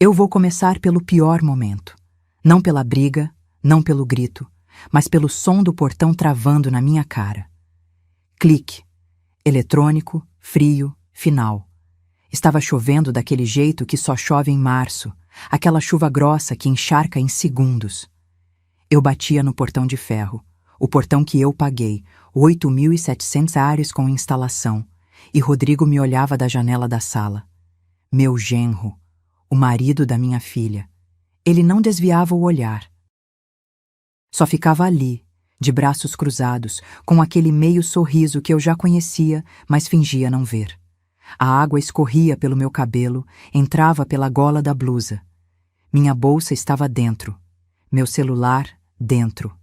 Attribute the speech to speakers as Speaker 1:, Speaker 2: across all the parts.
Speaker 1: Eu vou começar pelo pior momento. Não pela briga, não pelo grito, mas pelo som do portão travando na minha cara. Clique. Eletrônico, frio, final. Estava chovendo daquele jeito que só chove em março, aquela chuva grossa que encharca em segundos. Eu batia no portão de ferro, o portão que eu paguei, 8.700 ares com instalação, e Rodrigo me olhava da janela da sala. Meu genro, o marido da minha filha. Ele não desviava o olhar. Só ficava ali, de braços cruzados, com aquele meio sorriso que eu já conhecia, mas fingia não ver. A água escorria pelo meu cabelo, entrava pela gola da blusa. Minha bolsa estava dentro. Meu celular, dentro.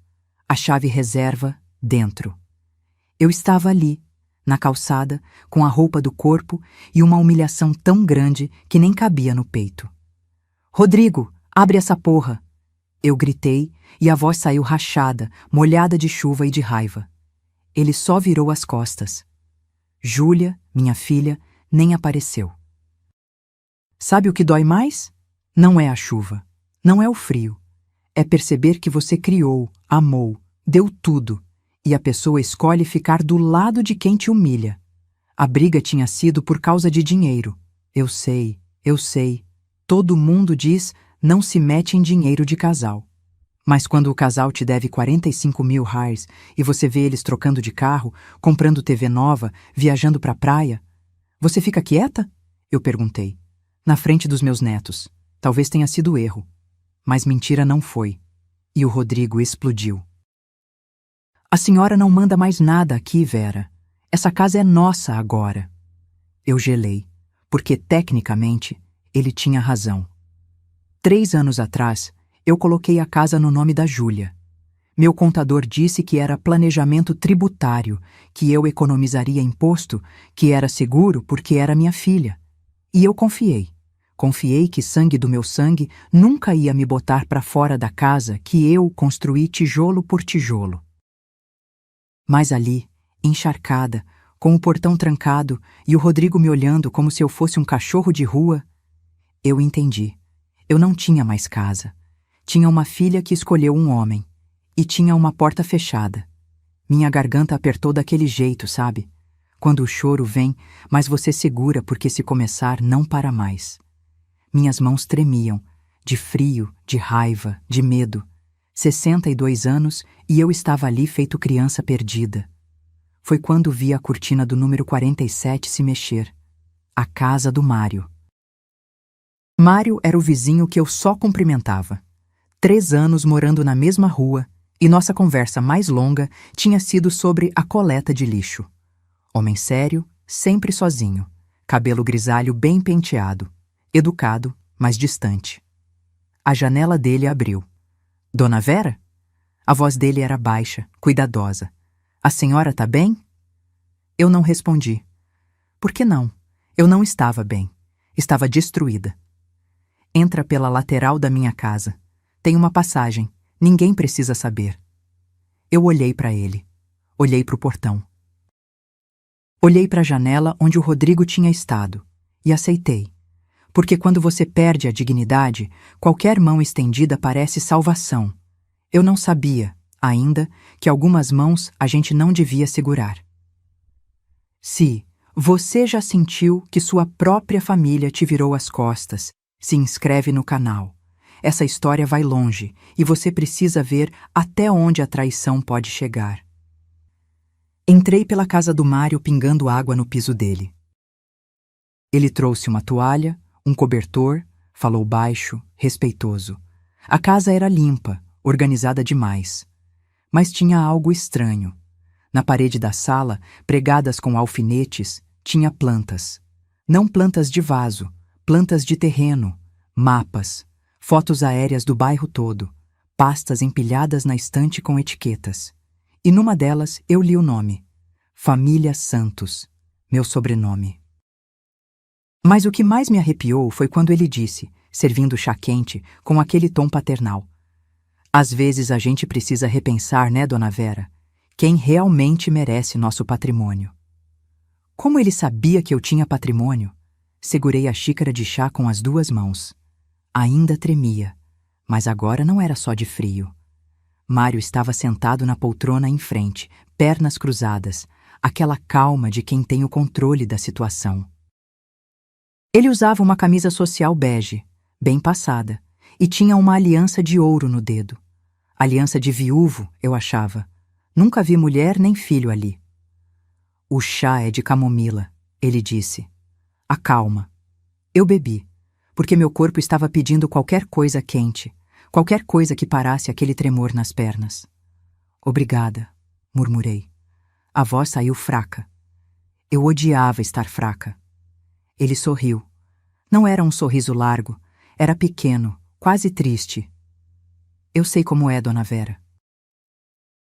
Speaker 1: A chave reserva, dentro. Eu estava ali, na calçada, com a roupa do corpo e uma humilhação tão grande que nem cabia no peito. Rodrigo, abre essa porra! Eu gritei e a voz saiu rachada, molhada de chuva e de raiva. Ele só virou as costas. Júlia, minha filha, nem apareceu. Sabe o que dói mais? Não é a chuva, não é o frio. É perceber que você criou, amou, deu tudo, e a pessoa escolhe ficar do lado de quem te humilha. A briga tinha sido por causa de dinheiro. Eu sei, eu sei. Todo mundo diz, não se mete em dinheiro de casal. Mas quando o casal te deve 45.000 reais e você vê eles trocando de carro, comprando TV nova, viajando pra praia, você fica quieta? Eu perguntei. Na frente dos meus netos. Talvez tenha sido erro. Mas mentira não foi. E o Rodrigo explodiu. A senhora não manda mais nada aqui, Vera. Essa casa é nossa agora. Eu gelei, porque tecnicamente ele tinha razão. 3 anos atrás, eu coloquei a casa no nome da Júlia. Meu contador disse que era planejamento tributário, que eu economizaria imposto, que era seguro porque era minha filha. E eu confiei. Confiei que sangue do meu sangue nunca ia me botar para fora da casa que eu construí tijolo por tijolo. Mas ali, encharcada, com o portão trancado e o Rodrigo me olhando como se eu fosse um cachorro de rua, eu entendi. Eu não tinha mais casa. Tinha uma filha que escolheu um homem. E tinha uma porta fechada. Minha garganta apertou daquele jeito, sabe? Quando o choro vem, mas você segura porque se começar não para mais. Minhas mãos tremiam, de frio, de raiva, de medo. 62 anos e eu estava ali feito criança perdida. Foi quando vi a cortina do número 47 se mexer. A casa do Mário. Mário era o vizinho que eu só cumprimentava. 3 anos morando na mesma rua, e nossa conversa mais longa tinha sido sobre a coleta de lixo. Homem sério, sempre sozinho, cabelo grisalho bem penteado, educado, mas distante. A janela dele abriu. Dona Vera? A voz dele era baixa, cuidadosa. A senhora tá bem? Eu não respondi. Por que não? Eu não estava bem. Estava destruída. Entra pela lateral da minha casa. Tem uma passagem. Ninguém precisa saber. Eu olhei para ele. Olhei para o portão. Olhei para a janela onde o Rodrigo tinha estado. E aceitei. Porque quando você perde a dignidade, qualquer mão estendida parece salvação. Eu não sabia, ainda, que algumas mãos a gente não devia segurar. Se você já sentiu que sua própria família te virou as costas, se inscreve no canal. Essa história vai longe e você precisa ver até onde a traição pode chegar. Entrei pela casa do Mário pingando água no piso dele. Ele trouxe uma toalha, um cobertor, falou baixo, respeitoso. A casa era limpa, organizada demais. Mas tinha algo estranho. Na parede da sala, pregadas com alfinetes, tinha plantas. Não plantas de vaso, plantas de terreno, mapas, fotos aéreas do bairro todo, pastas empilhadas na estante com etiquetas. E numa delas eu li o nome. Família Santos, meu sobrenome. Mas o que mais me arrepiou foi quando ele disse, servindo chá quente, com aquele tom paternal. Às vezes a gente precisa repensar, né, dona Vera? Quem realmente merece nosso patrimônio. Como ele sabia que eu tinha patrimônio? Segurei a xícara de chá com as 2 mãos. Ainda tremia, mas agora não era só de frio. Mário estava sentado na poltrona em frente, pernas cruzadas, aquela calma de quem tem o controle da situação. Ele usava uma camisa social bege, bem passada, e tinha uma aliança de ouro no dedo. Aliança de viúvo, eu achava. Nunca vi mulher nem filho ali. O chá é de camomila, ele disse. Acalma. Eu bebi, porque meu corpo estava pedindo qualquer coisa quente, qualquer coisa que parasse aquele tremor nas pernas. Obrigada, murmurei. A voz saiu fraca. Eu odiava estar fraca. Ele sorriu. Não era um sorriso largo, era pequeno, quase triste. Eu sei como é, Dona Vera.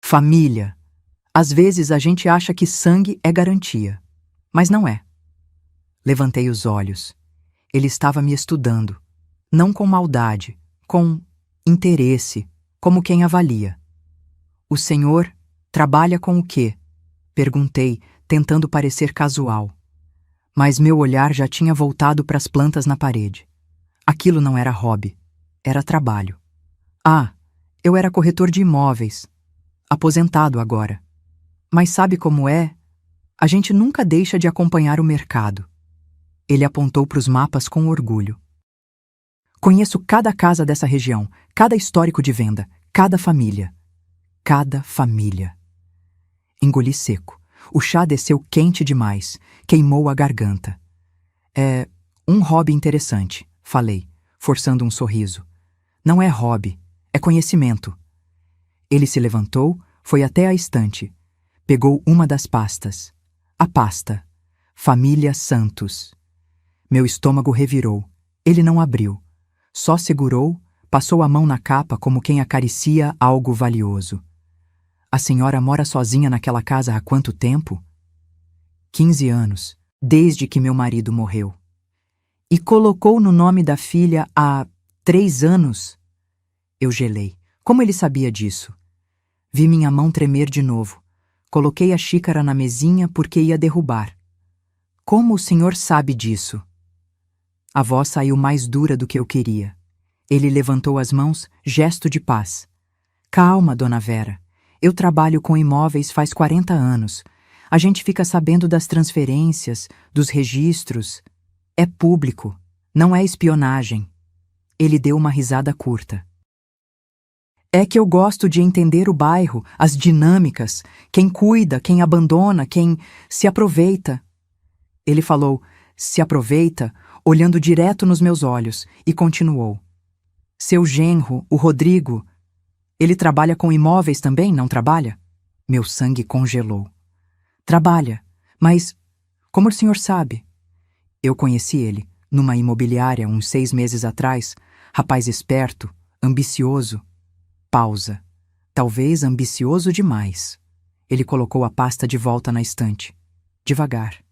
Speaker 1: Família. Às vezes a gente acha que sangue é garantia, mas não é. Levantei os olhos. Ele estava me estudando, não com maldade, com interesse, como quem avalia. O senhor trabalha com o quê? Perguntei, tentando parecer casual. Mas meu olhar já tinha voltado para as plantas na parede. Aquilo não era hobby, era trabalho. Ah, eu era corretor de imóveis, aposentado agora. Mas sabe como é? A gente nunca deixa de acompanhar o mercado. Ele apontou para os mapas com orgulho. Conheço cada casa dessa região, cada histórico de venda, cada família. Cada família. Engoli seco. O chá desceu quente demais, queimou a garganta. É um hobby interessante, falei, forçando um sorriso. Não é hobby, é conhecimento. Ele se levantou, foi até a estante. Pegou uma das pastas. A pasta. Família Santos. Meu estômago revirou. Ele não abriu. Só segurou, passou a mão na capa como quem acaricia algo valioso. A senhora mora sozinha naquela casa há quanto tempo? 15 anos, desde que meu marido morreu. E colocou no nome da filha há 3 anos? Eu gelei. Como ele sabia disso? Vi minha mão tremer de novo. Coloquei a xícara na mesinha porque ia derrubar. Como o senhor sabe disso? A voz saiu mais dura do que eu queria. Ele levantou as mãos, gesto de paz. Calma, Dona Vera. Eu trabalho com imóveis faz 40 anos. A gente fica sabendo das transferências, dos registros. É público, não é espionagem. Ele deu uma risada curta. É que eu gosto de entender o bairro, as dinâmicas, quem cuida, quem abandona, quem se aproveita. Ele falou, se aproveita, olhando direto nos meus olhos, e continuou. Seu genro, o Rodrigo, ele trabalha com imóveis também, não trabalha? Meu sangue congelou. Trabalha, mas como o senhor sabe? Eu conheci ele, numa imobiliária uns 6 meses atrás, rapaz esperto, ambicioso. Pausa. Talvez ambicioso demais. Ele colocou a pasta de volta na estante. Devagar.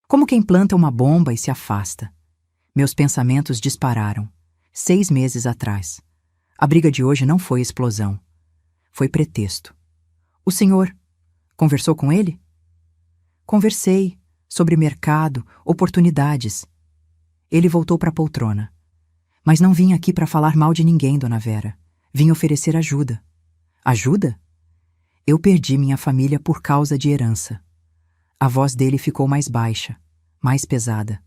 Speaker 1: Como quem planta uma bomba e se afasta. Meus pensamentos dispararam. 6 meses atrás. A briga de hoje não foi explosão. Foi pretexto. O senhor conversou com ele? Conversei sobre mercado, oportunidades. Ele voltou para a poltrona. Mas não vim aqui para falar mal de ninguém, Dona Vera. Vim oferecer ajuda. Ajuda? Eu perdi minha família por causa de herança. A voz dele ficou mais baixa, mais pesada.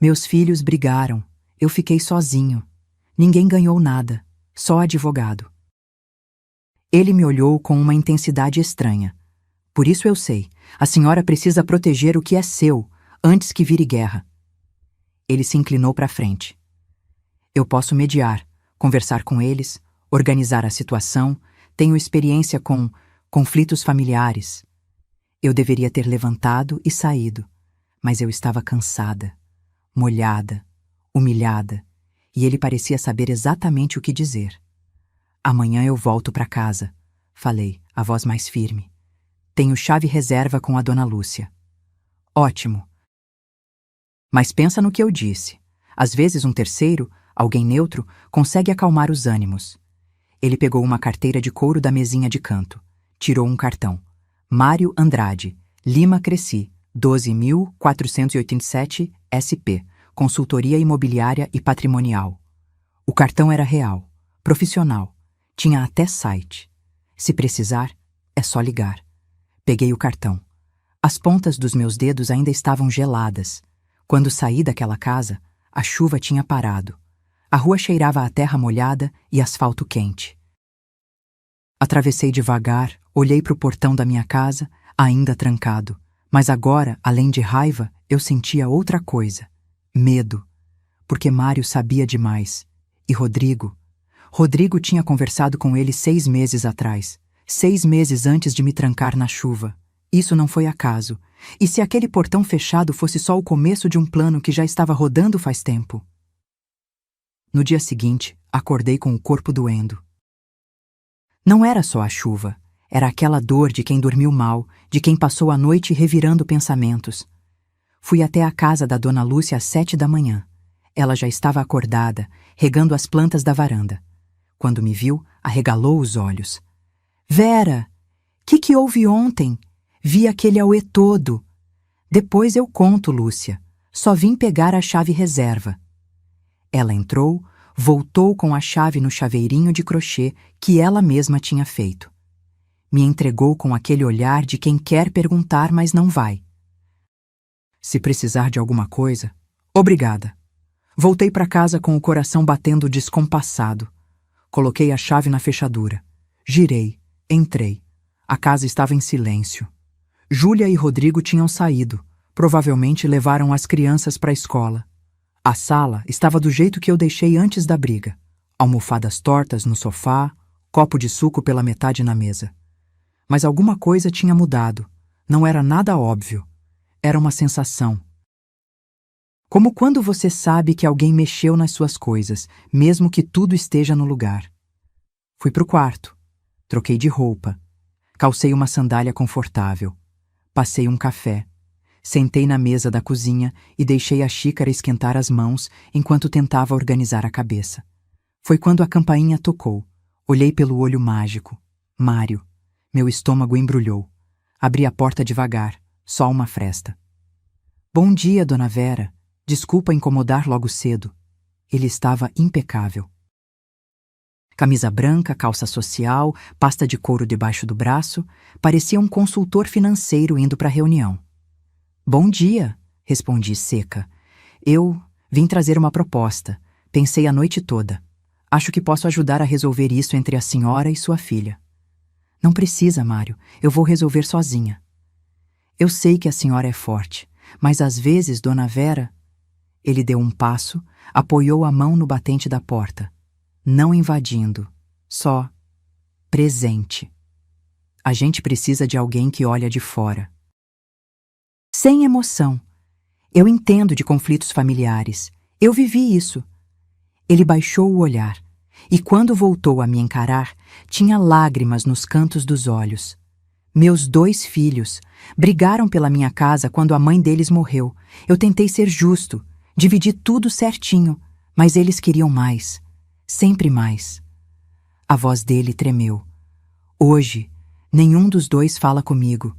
Speaker 1: Meus filhos brigaram. Eu fiquei sozinho. Ninguém ganhou nada. Só advogado. Ele me olhou com uma intensidade estranha. Por isso eu sei, a senhora precisa proteger o que é seu, antes que vire guerra. Ele se inclinou para frente. Eu posso mediar, conversar com eles, organizar a situação, tenho experiência com conflitos familiares. Eu deveria ter levantado e saído, mas eu estava cansada, molhada, humilhada, e ele parecia saber exatamente o que dizer. Amanhã eu volto para casa, falei, a voz mais firme. Tenho chave reserva com a Dona Lúcia. Ótimo. Mas pensa no que eu disse. Às vezes um terceiro, alguém neutro, consegue acalmar os ânimos. Ele pegou uma carteira de couro da mesinha de canto. Tirou um cartão. Mário Andrade, Lima Cresci, 12.487 SP, consultoria imobiliária e patrimonial. O cartão era real, profissional, tinha até site. Se precisar, é só ligar. Peguei o cartão. As pontas dos meus dedos ainda estavam geladas. Quando saí daquela casa, a chuva tinha parado. A rua cheirava a terra molhada e asfalto quente. Atravessei devagar, olhei para o portão da minha casa, ainda trancado. Mas agora, além de raiva, eu sentia outra coisa. Medo. Porque Mário sabia demais. E Rodrigo? Rodrigo tinha conversado com ele 6 meses atrás. 6 meses antes de me trancar na chuva. Isso não foi acaso. E se aquele portão fechado fosse só o começo de um plano que já estava rodando faz tempo? No dia seguinte, acordei com o corpo doendo. Não era só a chuva. Era aquela dor de quem dormiu mal, de quem passou a noite revirando pensamentos. Fui até a casa da dona Lúcia às 7 da manhã. Ela já estava acordada, regando as plantas da varanda. Quando me viu, arregalou os olhos. Vera, que houve ontem? Vi aquele auê todo. Depois eu conto, Lúcia. Só vim pegar a chave reserva. Ela entrou, voltou com a chave no chaveirinho de crochê que ela mesma tinha feito. Me entregou com aquele olhar de quem quer perguntar, mas não vai. Se precisar de alguma coisa, obrigada. Voltei para casa com o coração batendo descompassado. Coloquei a chave na fechadura. Girei, entrei. A casa estava em silêncio. Júlia e Rodrigo tinham saído. Provavelmente levaram as crianças para a escola. A sala estava do jeito que eu deixei antes da briga. Almofadas tortas no sofá, copo de suco pela metade na mesa. Mas alguma coisa tinha mudado. Não era nada óbvio. Era uma sensação. Como quando você sabe que alguém mexeu nas suas coisas, mesmo que tudo esteja no lugar. Fui pro quarto. Troquei de roupa. Calcei uma sandália confortável. Passei um café. Sentei na mesa da cozinha e deixei a xícara esquentar as mãos enquanto tentava organizar a cabeça. Foi quando a campainha tocou. Olhei pelo olho mágico. Mário. Meu estômago embrulhou. Abri a porta devagar, só uma fresta. Bom dia, dona Vera. Desculpa incomodar logo cedo. Ele estava impecável. Camisa branca, calça social, pasta de couro debaixo do braço, parecia um consultor financeiro indo para a reunião. Bom dia, respondi seca. Eu vim trazer uma proposta. Pensei a noite toda. Acho que posso ajudar a resolver isso entre a senhora e sua filha. Não precisa, Mário. Eu vou resolver sozinha. Eu sei que a senhora é forte, mas às vezes, dona Vera... Ele deu um passo, apoiou a mão no batente da porta. Não invadindo, só presente. A gente precisa de alguém que olha de fora. Sem emoção. Eu entendo de conflitos familiares. Eu vivi isso. Ele baixou o olhar, e quando voltou a me encarar, tinha lágrimas nos cantos dos olhos. Meus 2 filhos brigaram pela minha casa quando a mãe deles morreu. Eu tentei ser justo, dividi tudo certinho, mas eles queriam mais. Sempre mais. A voz dele tremeu. Hoje, nenhum dos 2 fala comigo.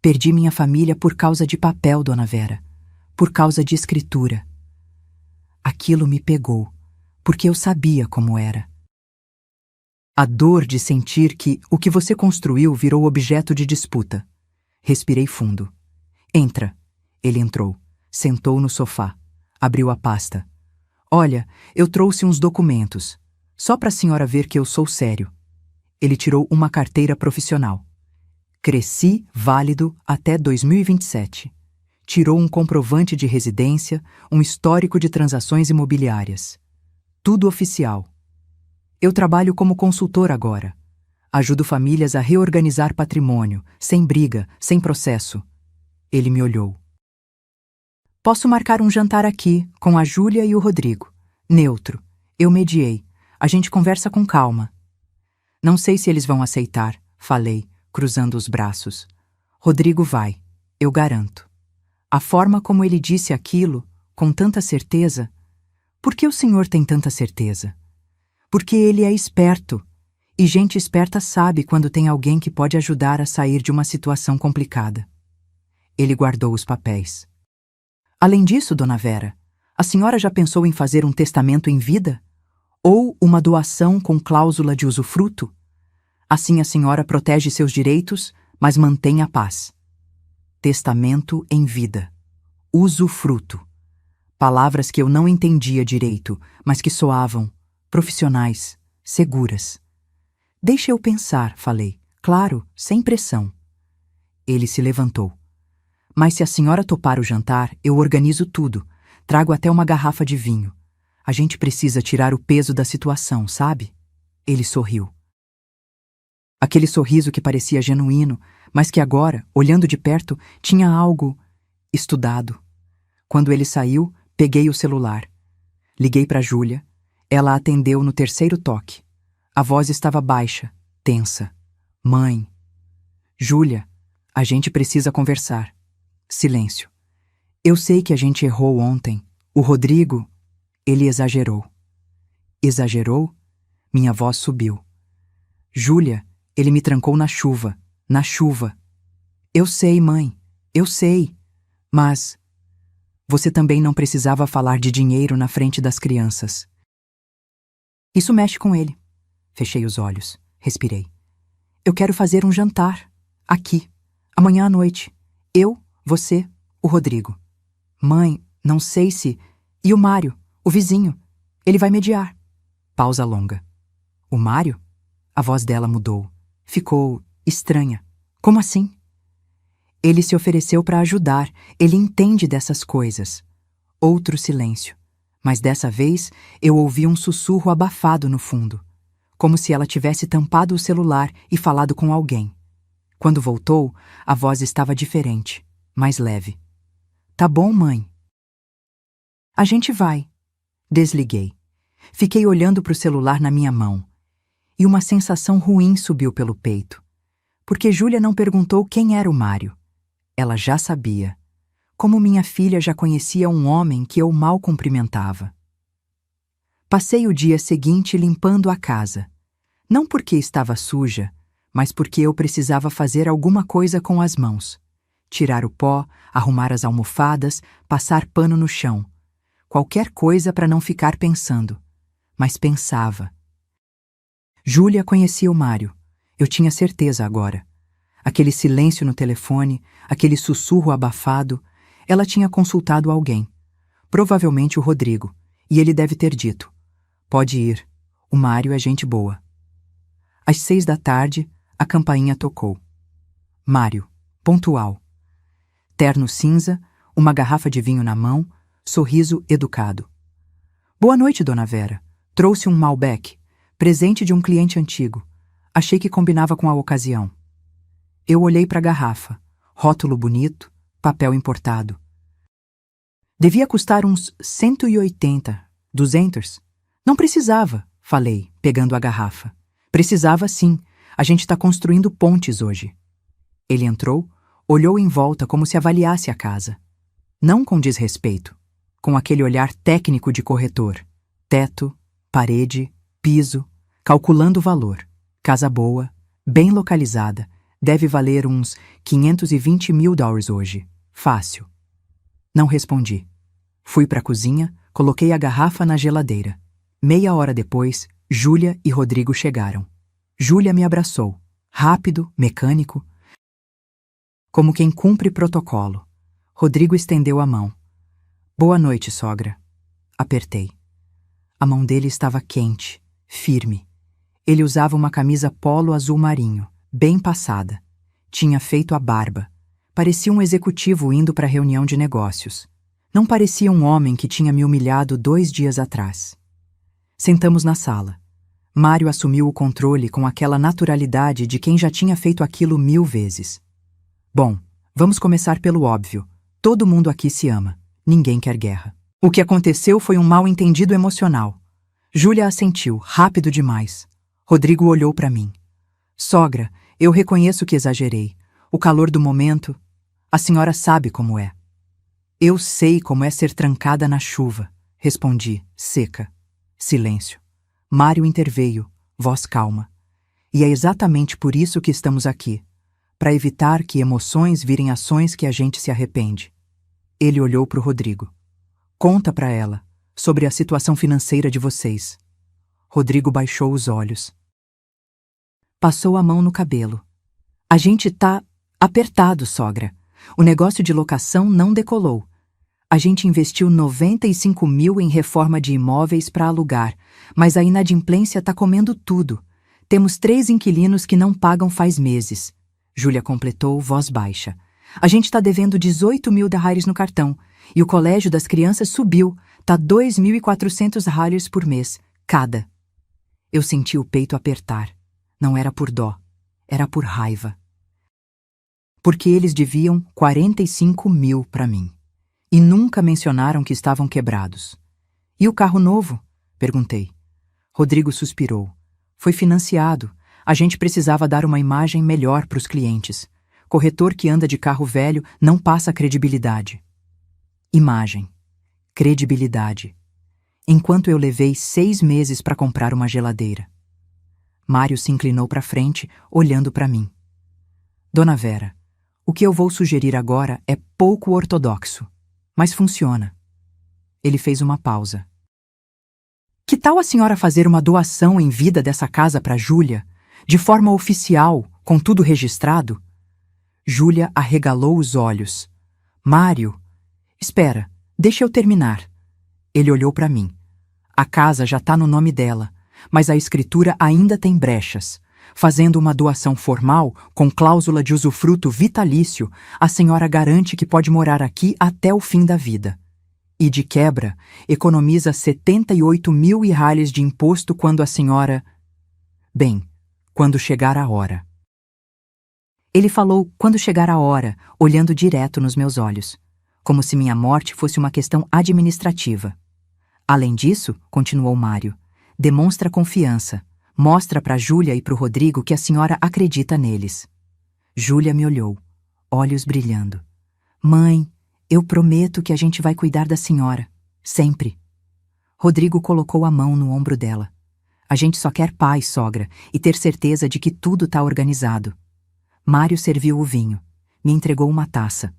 Speaker 1: Perdi minha família por causa de papel, dona Vera. Por causa de escritura. Aquilo me pegou, porque eu sabia como era. A dor de sentir que o que você construiu virou objeto de disputa. Respirei fundo. Entra. Ele entrou. Sentou no sofá. Abriu a pasta. Olha, eu trouxe uns documentos. Só para a senhora ver que eu sou sério. Ele tirou uma carteira profissional. Cresci válido até 2027. Tirou um comprovante de residência, um histórico de transações imobiliárias. Tudo oficial. Eu trabalho como consultor agora. Ajudo famílias a reorganizar patrimônio, sem briga, sem processo. Ele me olhou. Posso marcar um jantar aqui, com a Júlia e o Rodrigo. Neutro. Eu mediei. A gente conversa com calma. Não sei se eles vão aceitar, falei, cruzando os braços. Rodrigo vai, eu garanto. A forma como ele disse aquilo, com tanta certeza... Por que o senhor tem tanta certeza? Porque ele é esperto. E gente esperta sabe quando tem alguém que pode ajudar a sair de uma situação complicada. Ele guardou os papéis. Além disso, dona Vera, A senhora já pensou em fazer um testamento em vida? Ou uma doação com cláusula de usufruto? Assim a senhora protege seus direitos, mas mantém a paz. Testamento em vida. Usufruto. Palavras que eu não entendia direito, mas que soavam profissionais, seguras. Deixa eu pensar, falei. Claro, sem pressão. Ele se levantou. Mas se a senhora topar o jantar, eu organizo tudo. Trago até uma garrafa de vinho. A gente precisa tirar o peso da situação, sabe? Ele sorriu. Aquele sorriso que parecia genuíno, mas que agora, olhando de perto, tinha algo estudado. Quando ele saiu, peguei o celular. Liguei para Júlia. Ela atendeu no terceiro toque. A voz estava baixa, tensa. Mãe. Júlia, a gente precisa conversar. Silêncio. Eu sei que a gente errou ontem. O Rodrigo, ele exagerou. Exagerou? Minha voz subiu. Júlia, ele me trancou na chuva. Na chuva. Eu sei, mãe. Eu sei. Mas você também não precisava falar de dinheiro na frente das crianças. Isso mexe com ele. Fechei os olhos. Respirei. Eu quero fazer um jantar. Aqui. Amanhã à noite. Eu, você, o Rodrigo. Mãe, não sei se... E o Mário, o vizinho. Ele vai mediar. Pausa longa. O Mário? A voz dela mudou. Ficou estranha. Como assim? Ele se ofereceu para ajudar. Ele entende dessas coisas. Outro silêncio. Mas dessa vez eu ouvi um sussurro abafado no fundo. Como se ela tivesse tampado o celular e falado com alguém. Quando voltou, a voz estava diferente, mais leve. Tá bom, mãe. A gente vai. Desliguei. Fiquei olhando para o celular na minha mão. E uma sensação ruim subiu pelo peito. Porque Júlia não perguntou quem era o Mário. Ela já sabia. Como minha filha já conhecia um homem que eu mal cumprimentava. Passei o dia seguinte limpando a casa. Não porque estava suja, mas porque eu precisava fazer alguma coisa com as mãos. Tirar o pó, arrumar as almofadas, passar pano no chão. Qualquer coisa para não ficar pensando. Mas pensava. Júlia conhecia o Mário. Eu tinha certeza agora. Aquele silêncio no telefone, aquele sussurro abafado, ela tinha consultado alguém. Provavelmente o Rodrigo. E ele deve ter dito. Pode ir. O Mário é gente boa. Às 6 da tarde, a campainha tocou. Mário, pontual. Terno cinza, uma garrafa de vinho na mão, sorriso educado. Boa noite, dona Vera. Trouxe um Malbec, presente de um cliente antigo. Achei que combinava com a ocasião. Eu olhei para a garrafa. Rótulo bonito, papel importado. Devia custar uns 180, 200. Não precisava, falei, pegando a garrafa. Precisava sim. A gente está construindo pontes hoje. Ele entrou, olhou em volta como se avaliasse a casa. Não com desrespeito, com aquele olhar técnico de corretor. Teto, parede, piso, calculando o valor. Casa boa, bem localizada, deve valer uns $520 mil hoje. Fácil. Não respondi. Fui para a cozinha, coloquei a garrafa na geladeira. Meia hora depois, Júlia e Rodrigo chegaram. Júlia me abraçou, rápido, mecânico, como quem cumpre protocolo. Rodrigo estendeu a mão. Boa noite, sogra. Apertei. A mão dele estava quente, firme. Ele usava uma camisa polo azul marinho, bem passada. Tinha feito a barba. Parecia um executivo indo para a reunião de negócios. Não parecia um homem que tinha me humilhado 2 dias atrás. Sentamos na sala. Mário assumiu o controle com aquela naturalidade de quem já tinha feito aquilo 1000 vezes. Bom, vamos começar pelo óbvio. Todo mundo aqui se ama. Ninguém quer guerra. O que aconteceu foi um mal-entendido emocional. Júlia assentiu, rápido demais. Rodrigo olhou para mim. Sogra, eu reconheço que exagerei. O calor do momento, a senhora sabe como é. Eu sei como é ser trancada na chuva, respondi, seca. Silêncio. Mário interveio, voz calma. E é exatamente por isso que estamos aqui, para evitar que emoções virem ações que a gente se arrepende. Ele olhou para o Rodrigo. Conta pra ela sobre a situação financeira de vocês. Rodrigo baixou os olhos. Passou a mão no cabelo. A gente tá apertado, sogra. O negócio de locação não decolou. A gente investiu 95 mil em reforma de imóveis para alugar, mas a inadimplência tá comendo tudo. Temos 3 inquilinos que não pagam faz meses. Júlia completou, voz baixa. A gente tá devendo 18 mil reais no cartão, e o colégio das crianças subiu, tá 2.400 reais por mês, cada. Eu senti o peito apertar. Não era por dó, era por raiva. Porque eles deviam 45 mil para mim. E nunca mencionaram que estavam quebrados. E o carro novo? Perguntei. Rodrigo suspirou. Foi financiado. A gente precisava dar uma imagem melhor para os clientes. Corretor que anda de carro velho não passa credibilidade. Imagem. Credibilidade. Enquanto eu levei 6 meses para comprar uma geladeira. Mário se inclinou para frente, olhando para mim. Dona Vera, o que eu vou sugerir agora é pouco ortodoxo, mas funciona. Ele fez uma pausa. Que tal a senhora fazer uma doação em vida dessa casa para Júlia, de forma oficial, com tudo registrado? Júlia arregalou os olhos. Mário, espera, deixa eu terminar. Ele olhou para mim. A casa já está no nome dela, mas a escritura ainda tem brechas. Fazendo uma doação formal, com cláusula de usufruto vitalício, a senhora garante que pode morar aqui até o fim da vida. E, de quebra, economiza 78 mil reais de imposto quando a senhora... Bem, quando chegar a hora. Ele falou quando chegar a hora, olhando direto nos meus olhos, como se minha morte fosse uma questão administrativa. Além disso, continuou Mário, demonstra confiança. Mostra para Júlia e para o Rodrigo que a senhora acredita neles. Júlia me olhou, olhos brilhando. Mãe, eu prometo que a gente vai cuidar da senhora. Sempre. Rodrigo colocou a mão no ombro dela. A gente só quer paz, sogra, e ter certeza de que tudo está organizado. Mário serviu o vinho. Me entregou uma taça.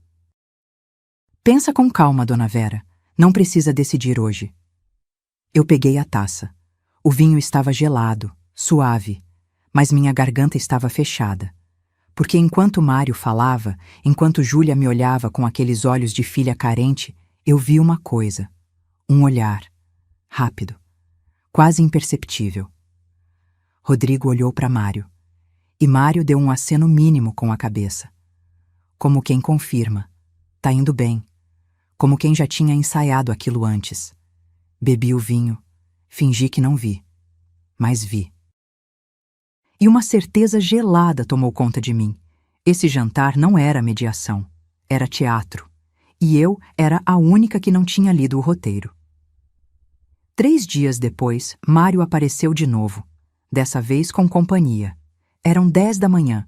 Speaker 1: Pensa com calma, dona Vera. Não precisa decidir hoje. Eu peguei a taça. O vinho estava gelado, suave, mas minha garganta estava fechada. Porque enquanto Mário falava, enquanto Júlia me olhava com aqueles olhos de filha carente, eu vi uma coisa. Um olhar. Rápido. Quase imperceptível. Rodrigo olhou para Mário. E Mário deu um aceno mínimo com a cabeça. Como quem confirma. Tá indo bem. Como quem já tinha ensaiado aquilo antes. Bebi o vinho. Fingi que não vi. Mas vi. E uma certeza gelada tomou conta de mim. Esse jantar não era mediação. Era teatro. E eu era a única que não tinha lido o roteiro. 3 dias depois, Mário apareceu de novo. Dessa vez com companhia. Eram 10 da manhã.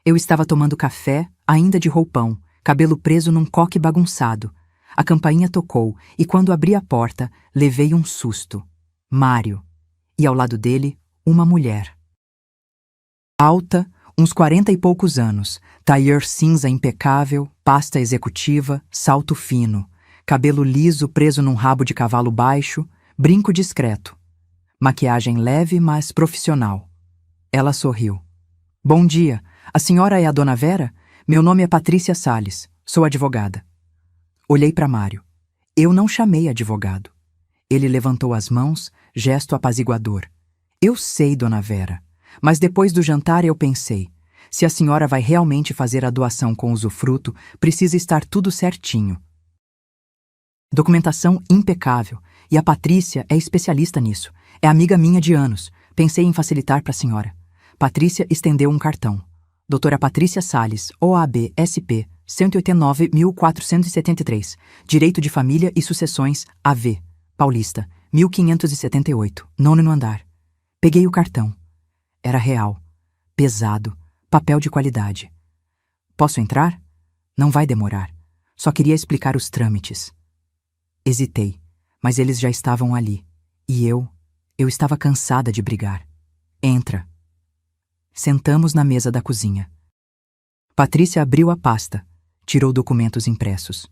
Speaker 1: Eu estava tomando café, ainda de roupão, cabelo preso num coque bagunçado. A campainha tocou e quando abri a porta, levei um susto. Mário. E ao lado dele, uma mulher. Alta, uns 40 e poucos anos, tailleur cinza impecável, pasta executiva, salto fino, cabelo liso preso num rabo de cavalo baixo, brinco discreto. Maquiagem leve, mas profissional. Ela sorriu. Bom dia, a senhora é a dona Vera? Meu nome é Patrícia Salles, sou advogada. Olhei para Mário. Eu não chamei advogado. Ele levantou as mãos, gesto apaziguador. Eu sei, dona Vera, mas depois do jantar eu pensei, se a senhora vai realmente fazer a doação com usufruto, precisa estar tudo certinho. Documentação impecável, e a Patrícia é especialista nisso. É amiga minha de anos. Pensei em facilitar para a senhora. Patrícia estendeu um cartão. Doutora Patrícia Salles, OAB, SP, 189.473. Direito de Família e Sucessões, AV, Paulista, 1578, 9º andar. Peguei o cartão. Era real. Pesado. Papel de qualidade. Posso entrar? Não vai demorar. Só queria explicar os trâmites. Hesitei, mas eles já estavam ali. E eu estava cansada de brigar. Entra. Sentamos na mesa da cozinha. Patrícia abriu a pasta, tirou documentos impressos.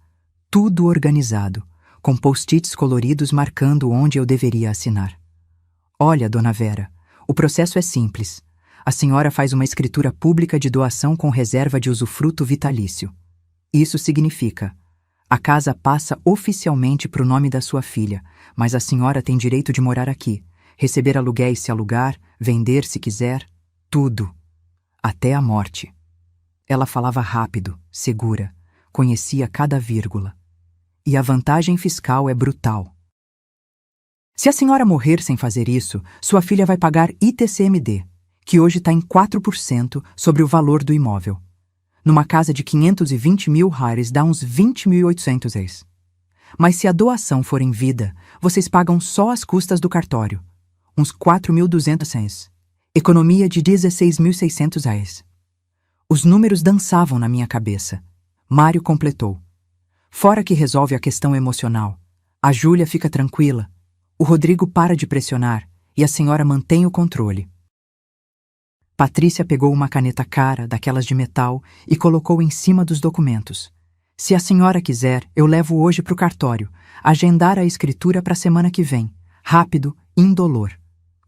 Speaker 1: Tudo organizado, com post-its coloridos marcando onde eu deveria assinar. Olha, dona Vera, o processo é simples. A senhora faz uma escritura pública de doação com reserva de usufruto vitalício. Isso significa: a casa passa oficialmente para o nome da sua filha, mas a senhora tem direito de morar aqui, receber aluguéis se alugar, vender se quiser, tudo. Até a morte. Ela falava rápido, segura, conhecia cada vírgula. E a vantagem fiscal é brutal. Se a senhora morrer sem fazer isso, sua filha vai pagar ITCMD, que hoje está em 4% sobre o valor do imóvel. Numa casa de 520 mil reais dá uns 20.800 reais. Mas se a doação for em vida, vocês pagam só as custas do cartório, uns 4.200 reais. Economia de 16.600 reais. Os números dançavam na minha cabeça. Mário completou. Fora que resolve a questão emocional. A Júlia fica tranquila. O Rodrigo para de pressionar e a senhora mantém o controle. Patrícia pegou uma caneta cara, daquelas de metal, e colocou em cima dos documentos. Se a senhora quiser, eu levo hoje para o cartório, agendar a escritura para a semana que vem. Rápido, indolor.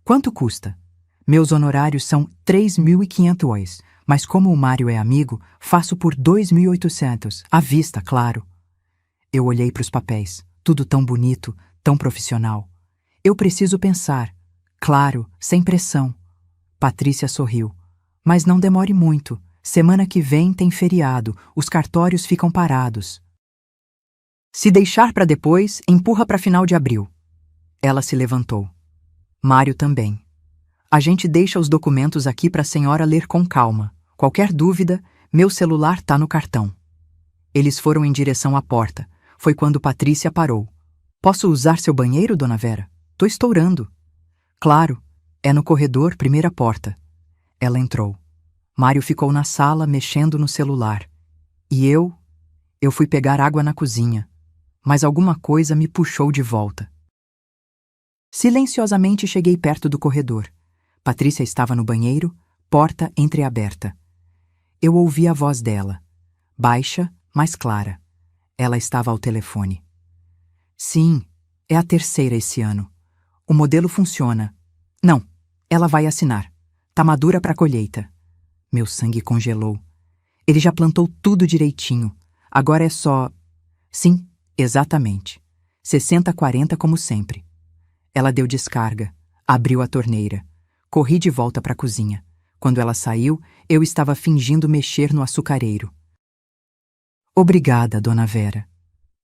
Speaker 1: Quanto custa? Meus honorários são 3.500 reais, mas como o Mário é amigo, faço por 2.800, à vista, claro. Eu olhei para os papéis, tudo tão bonito, tão profissional. Eu preciso pensar. Claro, sem pressão. Patrícia sorriu. Mas não demore muito. Semana que vem tem feriado, os cartórios ficam parados. Se deixar para depois, empurra para final de abril. Ela se levantou. Mário também. A gente deixa os documentos aqui para a senhora ler com calma. Qualquer dúvida, meu celular tá no cartão. Eles foram em direção à porta. Foi quando Patrícia parou. Posso usar seu banheiro, dona Vera? Tô estourando. Claro, é no corredor, primeira porta. Ela entrou. Mário ficou na sala, mexendo no celular. E eu fui pegar água na cozinha. Mas alguma coisa me puxou de volta. Silenciosamente cheguei perto do corredor. Patrícia estava no banheiro, porta entreaberta. Eu ouvi a voz dela. Baixa, mas clara. Ela estava ao telefone. Sim, é a terceira esse ano. O modelo funciona. Não, ela vai assinar. Tá madura para colheita. Meu sangue congelou. Ele já plantou tudo direitinho. Agora é só... Sim, exatamente. 60-40 como sempre. Ela deu descarga. Abriu a torneira. Corri de volta para a cozinha. Quando ela saiu, eu estava fingindo mexer no açucareiro. Obrigada, dona Vera.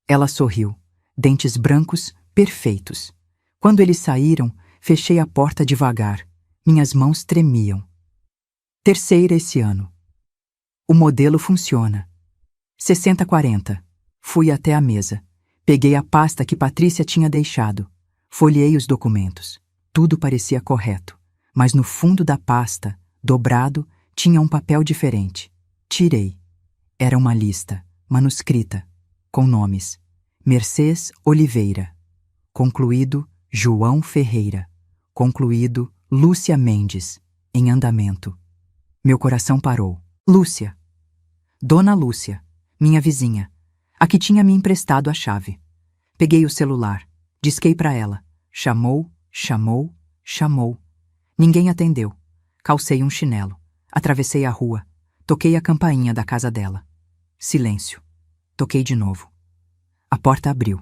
Speaker 1: Ela sorriu. Dentes brancos, perfeitos. Quando eles saíram, fechei a porta devagar. Minhas mãos tremiam. Terceira esse ano. O modelo funciona. 60-40. Fui até a mesa. Peguei a pasta que Patrícia tinha deixado. Folheei os documentos. Tudo parecia correto. Mas no fundo da pasta, dobrado, tinha um papel diferente. Tirei. Era uma lista, manuscrita, com nomes. Mercês Oliveira. Concluído, João Ferreira. Concluído, Lúcia Mendes. Em andamento. Meu coração parou. Lúcia. Dona Lúcia, minha vizinha, a que tinha me emprestado a chave. Peguei o celular. Disquei para ela. Chamou, chamou, chamou. Ninguém atendeu. Calcei um chinelo. Atravessei a rua. Toquei a campainha da casa dela. Silêncio. Toquei de novo. A porta abriu.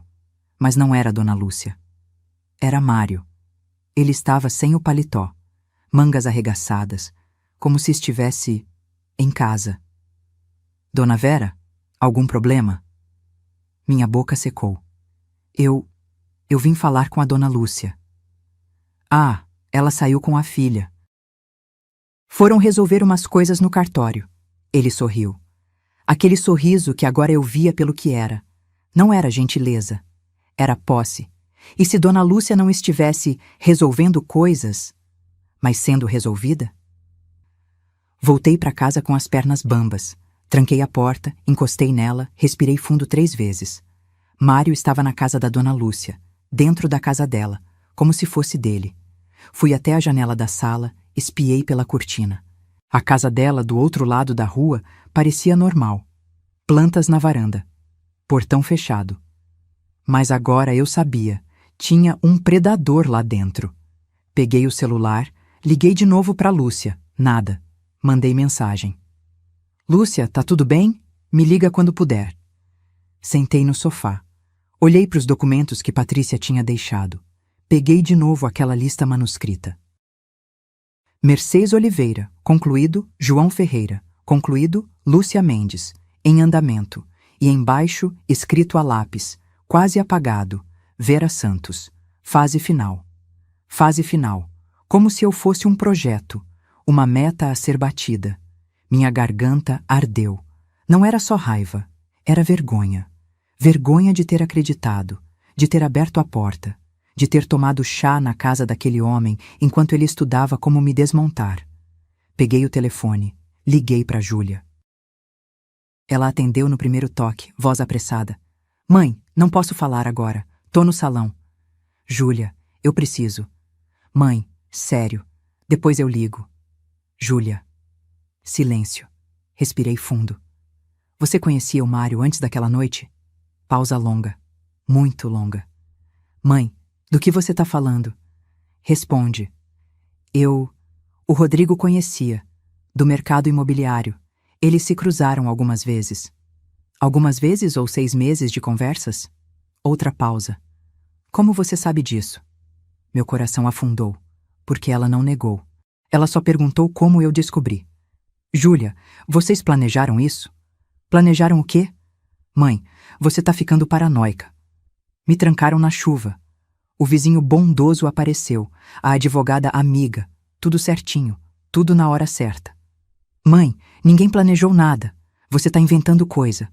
Speaker 1: Mas não era Dona Lúcia. Era Mário. Ele estava sem o paletó, mangas arregaçadas, como se estivesse em casa. Dona Vera, algum problema? Minha boca secou. Eu vim falar com a Dona Lúcia. Ah, ela saiu com a filha. Foram resolver umas coisas no cartório. Ele sorriu. Aquele sorriso que agora eu via pelo que era. Não era gentileza. Era posse. E se Dona Lúcia não estivesse resolvendo coisas, mas sendo resolvida? Voltei para casa com as pernas bambas. Tranquei a porta, encostei nela, respirei fundo 3 vezes. Mário estava na casa da Dona Lúcia, dentro da casa dela, como se fosse dele. Fui até a janela da sala, espiei pela cortina. A casa dela, do outro lado da rua, parecia normal. Plantas na varanda. Portão fechado. Mas agora eu sabia. Tinha um predador lá dentro. Peguei o celular, liguei de novo para Lúcia. Nada. Mandei mensagem. Lúcia, tá tudo bem? Me liga quando puder. Sentei no sofá. Olhei para os documentos que Patrícia tinha deixado. Peguei de novo aquela lista manuscrita. Mercedes Oliveira, concluído, João Ferreira, concluído, Lúcia Mendes, em andamento, e embaixo, escrito a lápis, quase apagado, Vera Santos, fase final. Fase final, como se eu fosse um projeto, uma meta a ser batida. Minha garganta ardeu. Não era só raiva, era vergonha. Vergonha de ter acreditado, de ter aberto a porta, de ter tomado chá na casa daquele homem enquanto ele estudava como me desmontar. Peguei o telefone, liguei para Júlia. Ela atendeu no primeiro toque, voz apressada. Mãe, não posso falar agora. Tô no salão. Júlia, eu preciso. Mãe, sério. Depois eu ligo. Júlia. Silêncio. Respirei fundo. Você conhecia o Mário antes daquela noite? Pausa longa. Muito longa. Mãe, do que você tá falando? Responde. O Rodrigo conhecia. Do mercado imobiliário. Eles se cruzaram algumas vezes. Algumas vezes ou 6 meses de conversas? Outra pausa. Como você sabe disso? Meu coração afundou, porque ela não negou. Ela só perguntou como eu descobri. Júlia, vocês planejaram isso? Planejaram o quê? Mãe, você tá ficando paranoica. Me trancaram na chuva. O vizinho bondoso apareceu, a advogada amiga, tudo certinho, tudo na hora certa. Mãe, ninguém planejou nada. Você tá inventando coisa.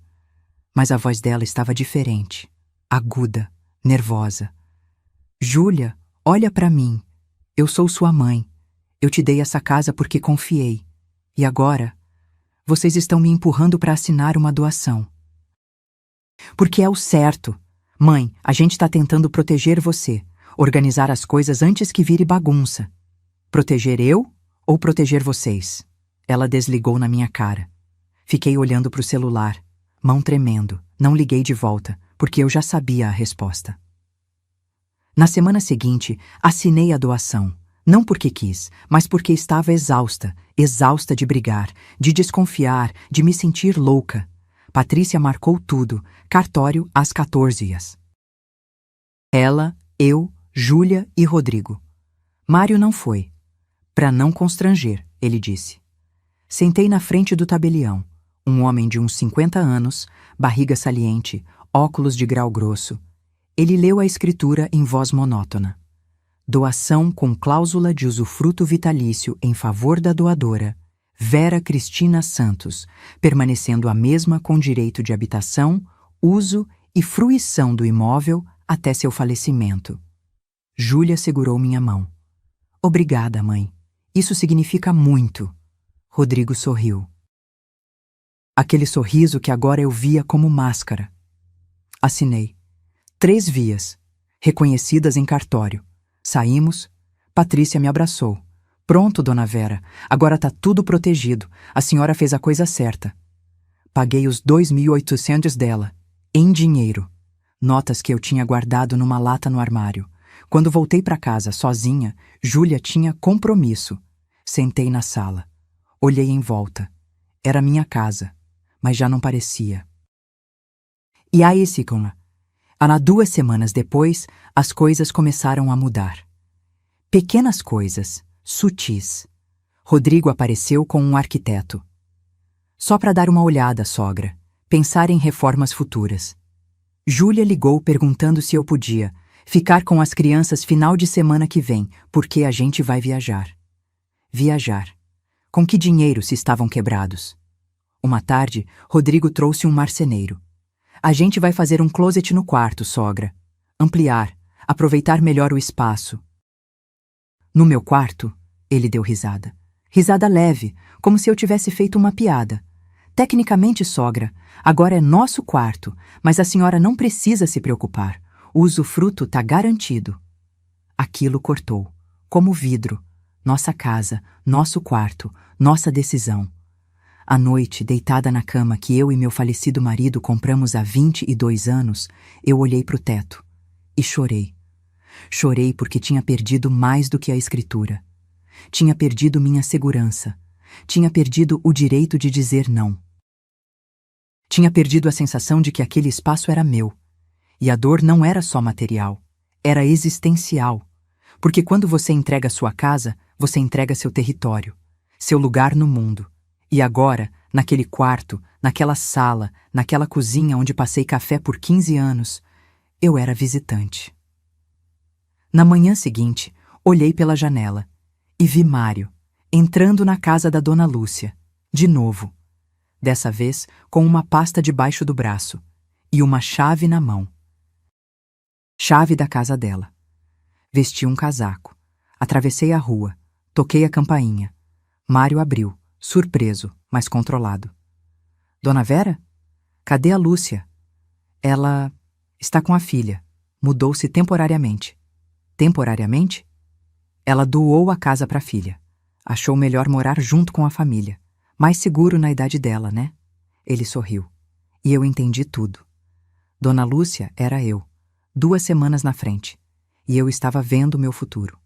Speaker 1: Mas a voz dela estava diferente, aguda, nervosa. Júlia, olha pra mim. Eu sou sua mãe. Eu te dei essa casa porque confiei. E agora, vocês estão me empurrando para assinar uma doação. Porque é o certo. Mãe, a gente tá tentando proteger você, organizar as coisas antes que vire bagunça. Proteger eu ou proteger vocês? Ela desligou na minha cara. Fiquei olhando pro celular, mão tremendo. Não liguei de volta, porque eu já sabia a resposta. Na semana seguinte, assinei a doação. Não porque quis, mas porque estava exausta, exausta de brigar, de desconfiar, de me sentir louca. Patrícia marcou tudo, cartório às 14h. Ela, eu, Júlia e Rodrigo. Mário não foi. Para não constranger, ele disse. Sentei na frente do tabelião, um homem de uns 50 anos, barriga saliente, óculos de grau grosso. Ele leu a escritura em voz monótona. Doação com cláusula de usufruto vitalício em favor da doadora, Vera Cristina Santos, permanecendo a mesma com direito de habitação, uso e fruição do imóvel até seu falecimento. Júlia segurou minha mão. Obrigada, mãe. Isso significa muito. Rodrigo sorriu. Aquele sorriso que agora eu via como máscara. Assinei. 3 vias, reconhecidas em cartório. Saímos. Patrícia me abraçou. Pronto, dona Vera. Agora tá tudo protegido. A senhora fez a coisa certa. Paguei os 2.800 dela, em dinheiro. Notas que eu tinha guardado numa lata no armário. Quando voltei para casa, sozinha, Júlia tinha compromisso. Sentei na sala. Olhei em volta. Era minha casa, mas já não parecia. E aí, Sikona? 2 semanas depois, as coisas começaram a mudar. Pequenas coisas, sutis. Rodrigo apareceu com um arquiteto. Só para dar uma olhada, sogra. Pensar em reformas futuras. Júlia ligou perguntando se eu podia ficar com as crianças final de semana que vem, porque a gente vai viajar. Viajar. Com que dinheiro se estavam quebrados? Uma tarde, Rodrigo trouxe um marceneiro. A gente vai fazer um closet no quarto, sogra. Ampliar, aproveitar melhor o espaço. No meu quarto, ele deu risada. Risada leve, como se eu tivesse feito uma piada. Tecnicamente, sogra, agora é nosso quarto, mas a senhora não precisa se preocupar. O usufruto tá garantido. Aquilo cortou, como vidro. Nossa casa, nosso quarto, nossa decisão. À noite, deitada na cama que eu e meu falecido marido compramos há 22 anos, eu olhei para o teto e chorei. Chorei porque tinha perdido mais do que a escritura. Tinha perdido minha segurança. Tinha perdido o direito de dizer não. Tinha perdido a sensação de que aquele espaço era meu. E a dor não era só material, era existencial. Porque quando você entrega sua casa, você entrega seu território, seu lugar no mundo. E agora, naquele quarto, naquela sala, naquela cozinha onde passei café por 15 anos, eu era visitante. Na manhã seguinte, olhei pela janela e vi Mário entrando na casa da Dona Lúcia, de novo. Dessa vez com uma pasta debaixo do braço e uma chave na mão. Chave da casa dela. Vesti um casaco. Atravessei a rua. Toquei a campainha. Mário abriu, surpreso, mas controlado. Dona Vera? Cadê a Lúcia? Ela está com a filha. Mudou-se temporariamente. Temporariamente? Ela doou a casa para a filha. Achou melhor morar junto com a família. Mais seguro na idade dela, né? Ele sorriu. E eu entendi tudo. Dona Lúcia era eu, 2 semanas na frente. E eu estava vendo o meu futuro.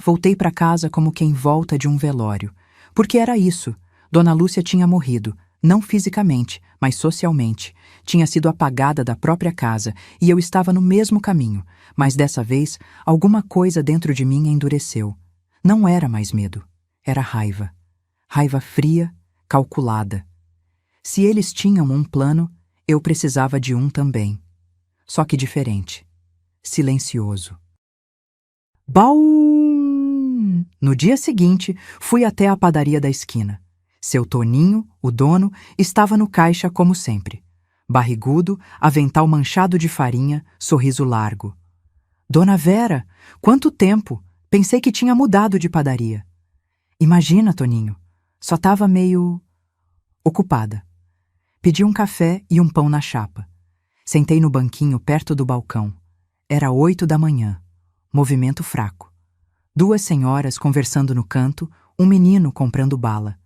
Speaker 1: Voltei para casa como quem volta de um velório. Porque era isso. Dona Lúcia tinha morrido, não fisicamente, mas socialmente. Tinha sido apagada da própria casa e eu estava no mesmo caminho. Mas dessa vez, alguma coisa dentro de mim endureceu. Não era mais medo. Era raiva. Raiva fria, calculada. Se eles tinham um plano, eu precisava de um também. Só que diferente. Silencioso. Baum! No dia seguinte, fui até a padaria da esquina. Seu Toninho, o dono, estava no caixa como sempre. Barrigudo, avental manchado de farinha, sorriso largo. Dona Vera, quanto tempo! Pensei que tinha mudado de padaria. Imagina, Toninho, só estava meio ocupada. Pedi um café e um pão na chapa. Sentei no banquinho perto do balcão. Era 8 da manhã. Movimento fraco. 2 senhoras conversando no canto, um menino comprando bala.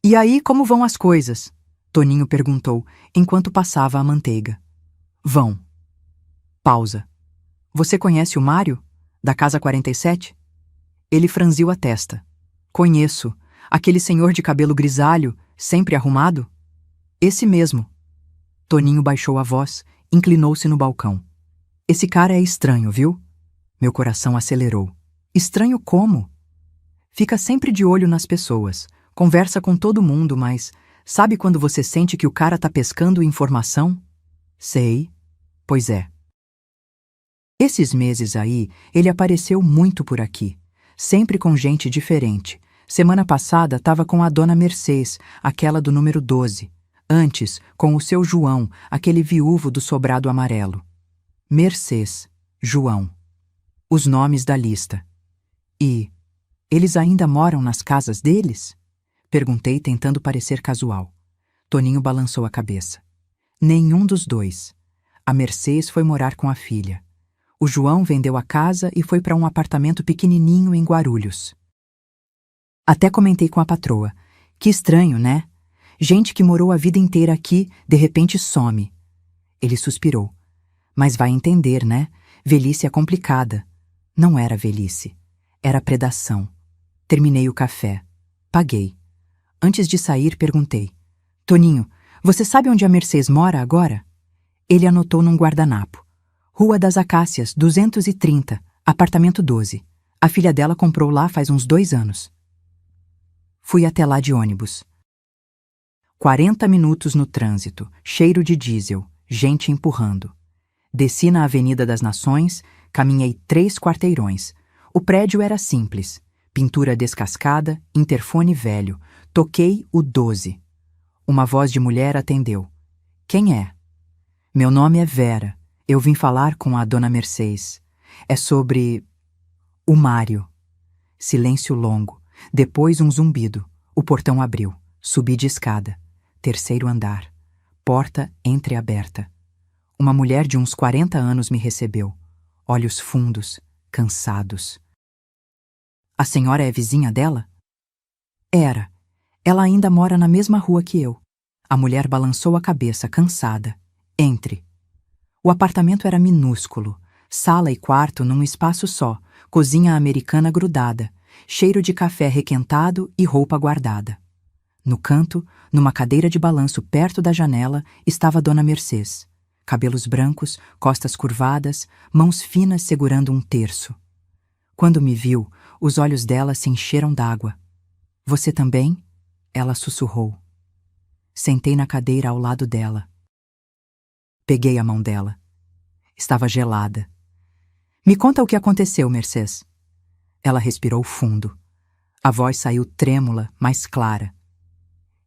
Speaker 1: E aí, como vão as coisas? Toninho perguntou, enquanto passava a manteiga. Vão. Pausa. Você conhece o Mário? Da Casa 47? Ele franziu a testa. Conheço. Aquele senhor de cabelo grisalho, sempre arrumado? Esse mesmo. Toninho baixou a voz, inclinou-se no balcão. Esse cara é estranho, viu? Meu coração acelerou. Estranho como? Fica sempre de olho nas pessoas, conversa com todo mundo, mas sabe quando você sente que o cara tá pescando informação? Sei. Pois é. Esses meses aí, ele apareceu muito por aqui, sempre com gente diferente. Semana passada tava com a dona Mercês, aquela do número 12. Antes, com o seu João, aquele viúvo do sobrado amarelo. Mercês, João. Os nomes da lista. E eles ainda moram nas casas deles? Perguntei, tentando parecer casual. Toninho balançou a cabeça. Nenhum dos dois. A Mercês foi morar com a filha. O João vendeu a casa e foi para um apartamento pequenininho em Guarulhos. Até comentei com a patroa. Que estranho, né? Gente que morou a vida inteira aqui, de repente some. Ele suspirou. Mas vai entender, né? Velhice é complicada. Não era velhice. Era predação. Terminei o café. Paguei. Antes de sair, perguntei. Toninho, você sabe onde a Mercês mora agora? Ele anotou num guardanapo. Rua das Acácias, 230, apartamento 12. A filha dela comprou lá faz uns 2 anos. Fui até lá de ônibus. 40 minutos no trânsito, cheiro de diesel, gente empurrando. Desci na Avenida das Nações, caminhei 3 quarteirões. O prédio era simples. Pintura descascada, interfone velho. Toquei o 12. Uma voz de mulher atendeu. Quem é? Meu nome é Vera. Eu vim falar com a dona Mercês. É sobre o Mário. Silêncio longo. Depois um zumbido. O portão abriu. Subi de escada. 3º andar. Porta entreaberta. Uma mulher de uns 40 anos me recebeu. Olhos fundos, cansados. A senhora é vizinha dela? Era. Ela ainda mora na mesma rua que eu. A mulher balançou a cabeça, cansada. Entre. O apartamento era minúsculo. Sala e quarto num espaço só, cozinha americana grudada, cheiro de café requentado e roupa guardada. No canto, numa cadeira de balanço perto da janela, estava Dona Mercês. Cabelos brancos, costas curvadas, mãos finas segurando um terço. Quando me viu, os olhos dela se encheram d'água. Você também? Ela sussurrou. Sentei na cadeira ao lado dela. Peguei a mão dela. Estava gelada. Me conta o que aconteceu, Mercês. Ela respirou fundo. A voz saiu trêmula, mas clara.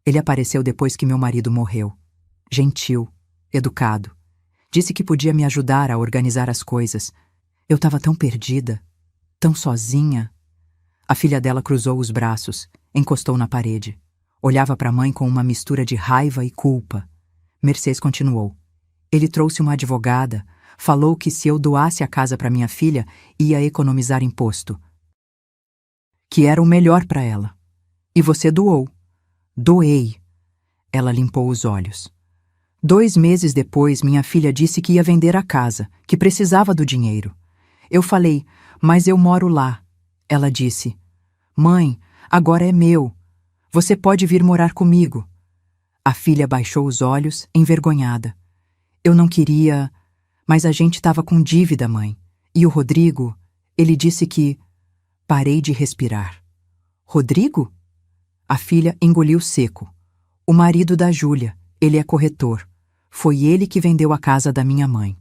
Speaker 1: Ele apareceu depois que meu marido morreu. Gentil, educado. Disse que podia me ajudar a organizar as coisas. Eu estava tão perdida, tão sozinha. A filha dela cruzou os braços, encostou na parede. Olhava para a mãe com uma mistura de raiva e culpa. Mercês continuou. Ele trouxe uma advogada, falou que se eu doasse a casa para minha filha, ia economizar imposto. Que era o melhor para ela. E você doou. Doei. Ela limpou os olhos. 2 meses depois, minha filha disse que ia vender a casa, que precisava do dinheiro. Eu falei, mas eu moro lá. Ela disse, mãe, agora é meu. Você pode vir morar comigo. A filha baixou os olhos, envergonhada. Eu não queria, mas a gente estava com dívida, mãe. E o Rodrigo, ele disse que... Parei de respirar. Rodrigo? A filha engoliu seco. O marido da Júlia, ele é corretor. Foi ele que vendeu a casa da minha mãe.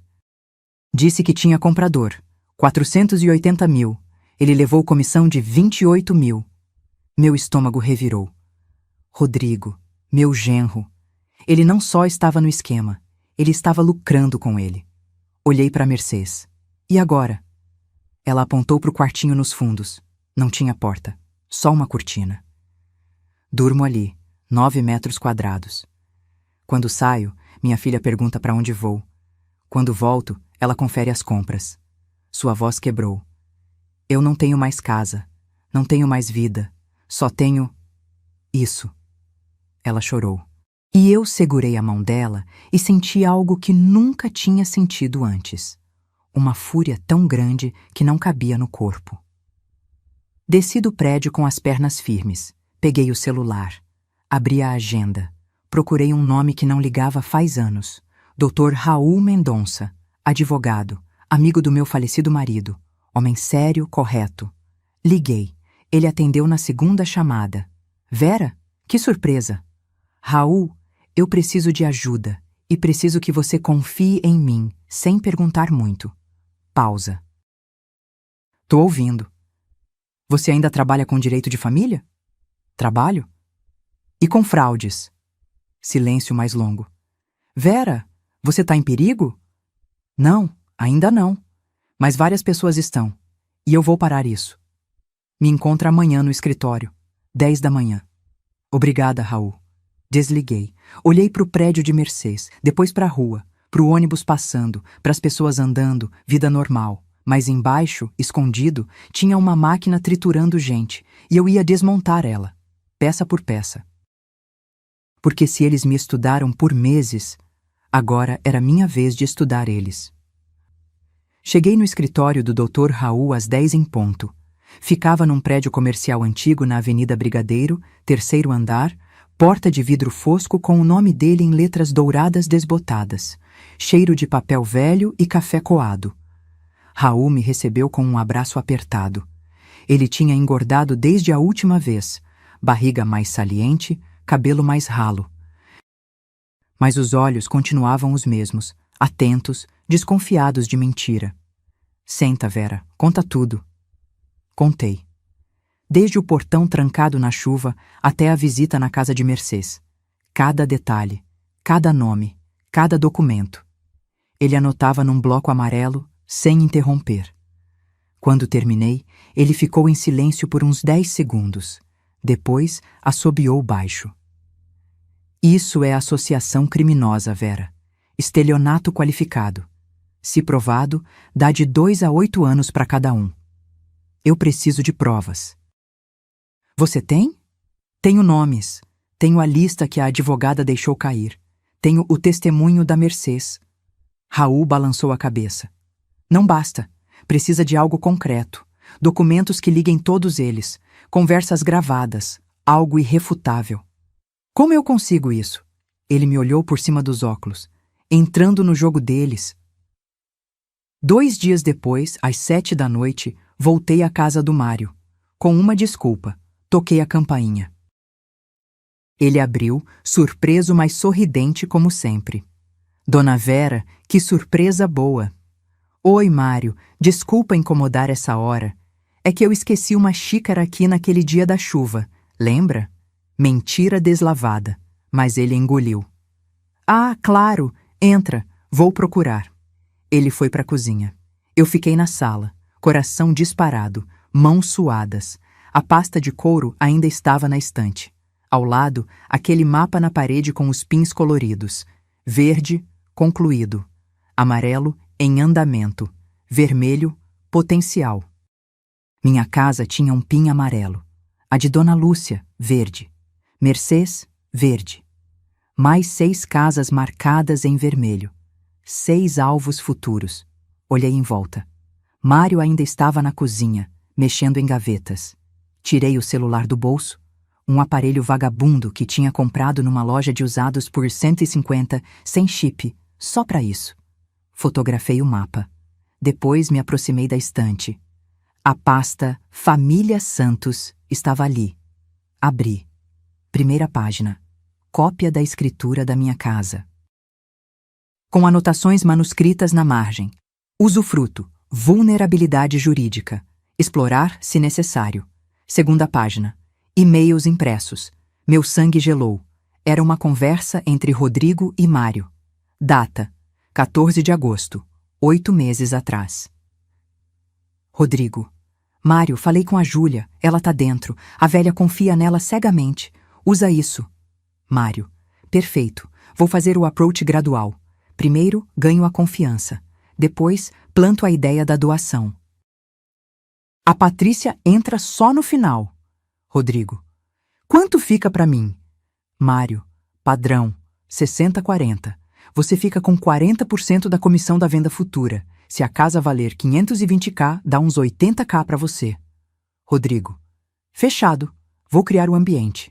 Speaker 1: Disse que tinha comprador. 480 mil. Ele levou comissão de 28 mil. Meu estômago revirou. Rodrigo, meu genro. Ele não só estava no esquema, ele estava lucrando com ele. Olhei para Mercês. E agora? Ela apontou para o quartinho nos fundos. Não tinha porta, só uma cortina. Durmo ali, 9 metros quadrados. Quando saio, minha filha pergunta para onde vou. Quando volto, ela confere as compras. Sua voz quebrou. Eu não tenho mais casa, não tenho mais vida, só tenho... isso. Ela chorou. E eu segurei a mão dela e senti algo que nunca tinha sentido antes. Uma fúria tão grande que não cabia no corpo. Desci do prédio com as pernas firmes. Peguei o celular. Abri a agenda. Procurei um nome que não ligava faz anos. Dr. Raul Mendonça, advogado, amigo do meu falecido marido. Homem sério, correto. Liguei. Ele atendeu na segunda chamada. Vera? Que surpresa! Raul, eu preciso de ajuda e preciso que você confie em mim, sem perguntar muito. Pausa. Tô ouvindo. Você ainda trabalha com direito de família? Trabalho? E com fraudes? Silêncio mais longo. Vera, você tá em perigo? Não, ainda não. Mas várias pessoas estão. E eu vou parar isso. Me encontra amanhã no escritório, 10 da manhã. Obrigada, Raul. Desliguei. Olhei para o prédio de Mercês, depois para a rua, para o ônibus passando, para as pessoas andando, vida normal. Mas embaixo, escondido, tinha uma máquina triturando gente, e eu ia desmontar ela, peça por peça. Porque se eles me estudaram por meses, agora era minha vez de estudar eles. Cheguei no escritório do Dr. Raul às 10 em ponto. Ficava num prédio comercial antigo na Avenida Brigadeiro, 3º andar, porta de vidro fosco com o nome dele em letras douradas desbotadas, cheiro de papel velho e café coado. Raul me recebeu com um abraço apertado. Ele tinha engordado desde a última vez, barriga mais saliente, cabelo mais ralo. Mas os olhos continuavam os mesmos, atentos, desconfiados de mentira. Senta, Vera, conta tudo. Contei. Desde o portão trancado na chuva até a visita na casa de Mercês. Cada detalhe, cada nome, cada documento. Ele anotava num bloco amarelo, sem interromper. Quando terminei, ele ficou em silêncio por uns 10 segundos. Depois, assobiou baixo. Isso é associação criminosa, Vera. Estelionato qualificado. Se provado, dá de 2 a 8 anos para cada um. Eu preciso de provas. Você tem? Tenho nomes. Tenho a lista que a advogada deixou cair. Tenho o testemunho da Mercês. Raul balançou a cabeça. Não basta. Precisa de algo concreto. Documentos que liguem todos eles. Conversas gravadas. Algo irrefutável. Como eu consigo isso? Ele me olhou por cima dos óculos. Entrando no jogo deles. 2 dias depois, às 7 da noite, voltei à casa do Mário. Com uma desculpa. Toquei a campainha. Ele abriu, surpreso, mas sorridente como sempre. Dona Vera, que surpresa boa! Oi, Mário, desculpa incomodar essa hora. É que eu esqueci uma xícara aqui naquele dia da chuva, lembra? Mentira deslavada, mas ele engoliu. Ah, claro, entra, vou procurar. Ele foi para a cozinha. Eu fiquei na sala, coração disparado, mãos suadas. A pasta de couro ainda estava na estante. Ao lado, aquele mapa na parede com os pins coloridos. Verde, concluído. Amarelo, em andamento. Vermelho, potencial. Minha casa tinha um pin amarelo. A de Dona Lúcia, verde. Mercês, verde. Mais 6 casas marcadas em vermelho. 6 alvos futuros. Olhei em volta. Mário ainda estava na cozinha, mexendo em gavetas. Tirei o celular do bolso. Um aparelho vagabundo que tinha comprado numa loja de usados por 150, sem chip, só para isso. Fotografei o mapa. Depois me aproximei da estante. A pasta Família Santos estava ali. Abri. Primeira página. Cópia da escritura da minha casa. Com anotações manuscritas na margem. Usufruto. Vulnerabilidade jurídica. Explorar se necessário. Segunda página. E-mails impressos. Meu sangue gelou. Era uma conversa entre Rodrigo e Mário. Data: 14 de agosto. 8 meses atrás. Rodrigo. Mário, falei com a Júlia. Ela tá dentro. A velha confia nela cegamente. Usa isso. Mário. Perfeito. Vou fazer o approach gradual. Primeiro, ganho a confiança. Depois, planto a ideia da doação. A Patrícia entra só no final. Rodrigo. Quanto fica para mim? Mário. Padrão. 60-40. Você fica com 40% da comissão da venda futura. Se a casa valer 520k, dá uns 80k para você. Rodrigo. Fechado. Vou criar o ambiente.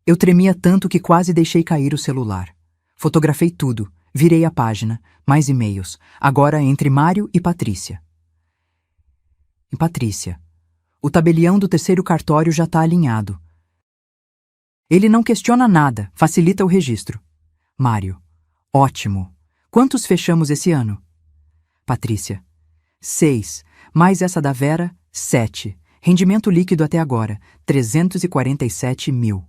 Speaker 1: Eu tremia tanto que quase deixei cair o celular. Fotografei tudo. Virei a página. Mais e-mails. Agora entre Mário e Patrícia. E Patrícia. O tabelião do 3º cartório já está alinhado. Ele não questiona nada, facilita o registro. Mário. Ótimo. Quantos fechamos esse ano? Patrícia. 6. Mais essa da Vera, 7. Rendimento líquido até agora, 347 mil.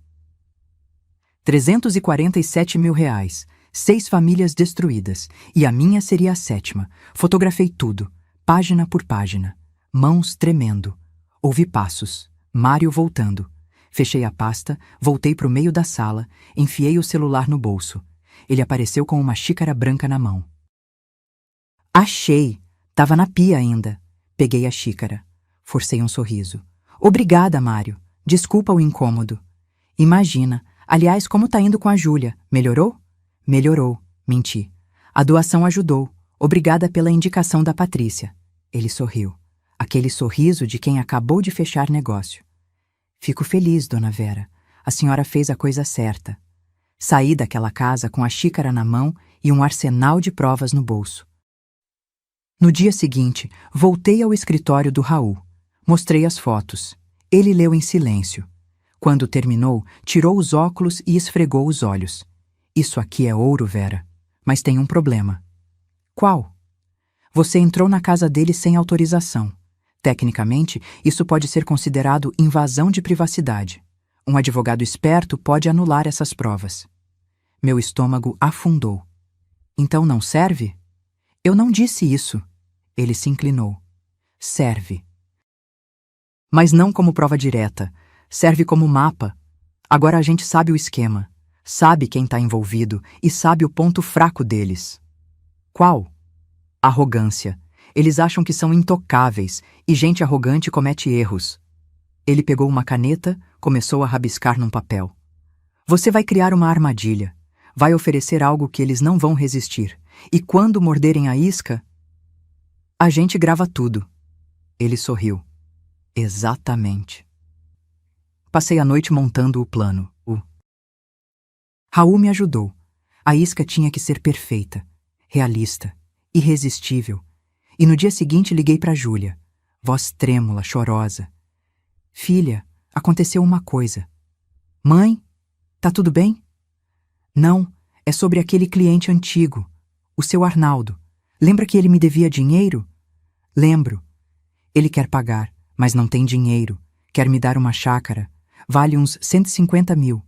Speaker 1: 347 mil reais. 6 famílias destruídas. E a minha seria a 7ª. Fotografei tudo, página por página. Mãos tremendo. Ouvi passos. Mário voltando. Fechei a pasta, voltei para o meio da sala, enfiei o celular no bolso. Ele apareceu com uma xícara branca na mão. Achei! Tava na pia ainda. Peguei a xícara. Forcei um sorriso. Obrigada, Mário. Desculpa o incômodo. Imagina. Aliás, como tá indo com a Júlia? Melhorou? Melhorou. Menti. A doação ajudou. Obrigada pela indicação da Patrícia. Ele sorriu. Aquele sorriso de quem acabou de fechar negócio. Fico feliz, Dona Vera. A senhora fez a coisa certa. Saí daquela casa com a xícara na mão e um arsenal de provas no bolso. No dia seguinte, voltei ao escritório do Raul. Mostrei as fotos. Ele leu em silêncio. Quando terminou, tirou os óculos e esfregou os olhos. Isso aqui é ouro, Vera. Mas tem um problema. Qual? Você entrou na casa dele sem autorização. Tecnicamente, isso pode ser considerado invasão de privacidade. Um advogado esperto pode anular essas provas. Meu estômago afundou. Então não serve? Eu não disse isso. Ele se inclinou. Serve. Mas não como prova direta. Serve como mapa. Agora a gente sabe o esquema. Sabe quem está envolvido e sabe o ponto fraco deles. Qual? Arrogância. Eles acham que são intocáveis e gente arrogante comete erros. Ele pegou uma caneta, começou a rabiscar num papel. Você vai criar uma armadilha. Vai oferecer algo que eles não vão resistir. E quando morderem a isca, a gente grava tudo. Ele sorriu. Exatamente. Passei a noite montando o plano. Raul me ajudou. A isca tinha que ser perfeita, realista, irresistível. E no dia seguinte liguei para Júlia, voz trêmula, chorosa. Filha, aconteceu uma coisa. Mãe, tá tudo bem? Não, é sobre aquele cliente antigo, o seu Arnaldo. Lembra que ele me devia dinheiro? Lembro. Ele quer pagar, mas não tem dinheiro. Quer me dar uma chácara. Vale uns 150 mil.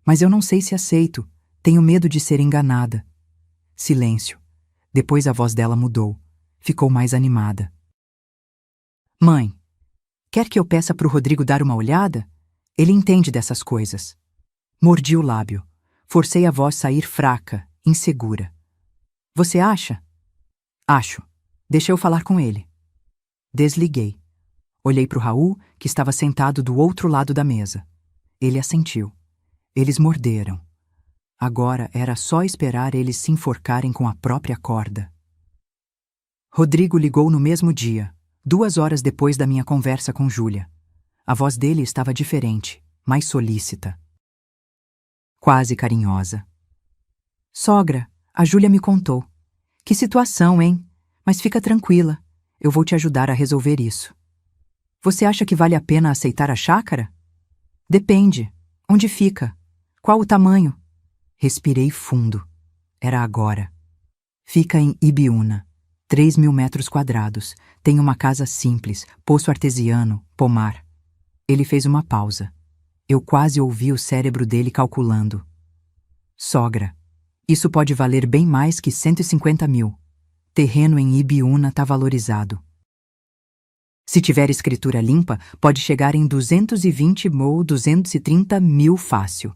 Speaker 1: Mas eu não sei se aceito. Tenho medo de ser enganada. Silêncio. Depois a voz dela mudou. Ficou mais animada. Mãe, quer que eu peça pro Rodrigo dar uma olhada? Ele entende dessas coisas. Mordi o lábio. Forcei a voz sair fraca, insegura. Você acha? Acho. Deixa eu falar com ele. Desliguei. Olhei pro Raul, que estava sentado do outro lado da mesa. Ele assentiu. Eles morderam. Agora era só esperar eles se enforcarem com a própria corda. Rodrigo ligou no mesmo dia, 2 horas depois da minha conversa com Júlia. A voz dele estava diferente, mais solícita. Quase carinhosa. Sogra, a Júlia me contou. Que situação, hein? Mas fica tranquila, eu vou te ajudar a resolver isso. Você acha que vale a pena aceitar a chácara? Depende. Onde fica? Qual o tamanho? Respirei fundo. Era agora. Fica em Ibiúna. 3.000 metros quadrados. Tem uma casa simples, poço artesiano, pomar. Ele fez uma pausa. Eu quase ouvi o cérebro dele calculando. Sogra, isso pode valer bem mais que 150 mil. Terreno em Ibiúna tá valorizado. Se tiver escritura limpa, pode chegar em 220 ou 230 mil fácil.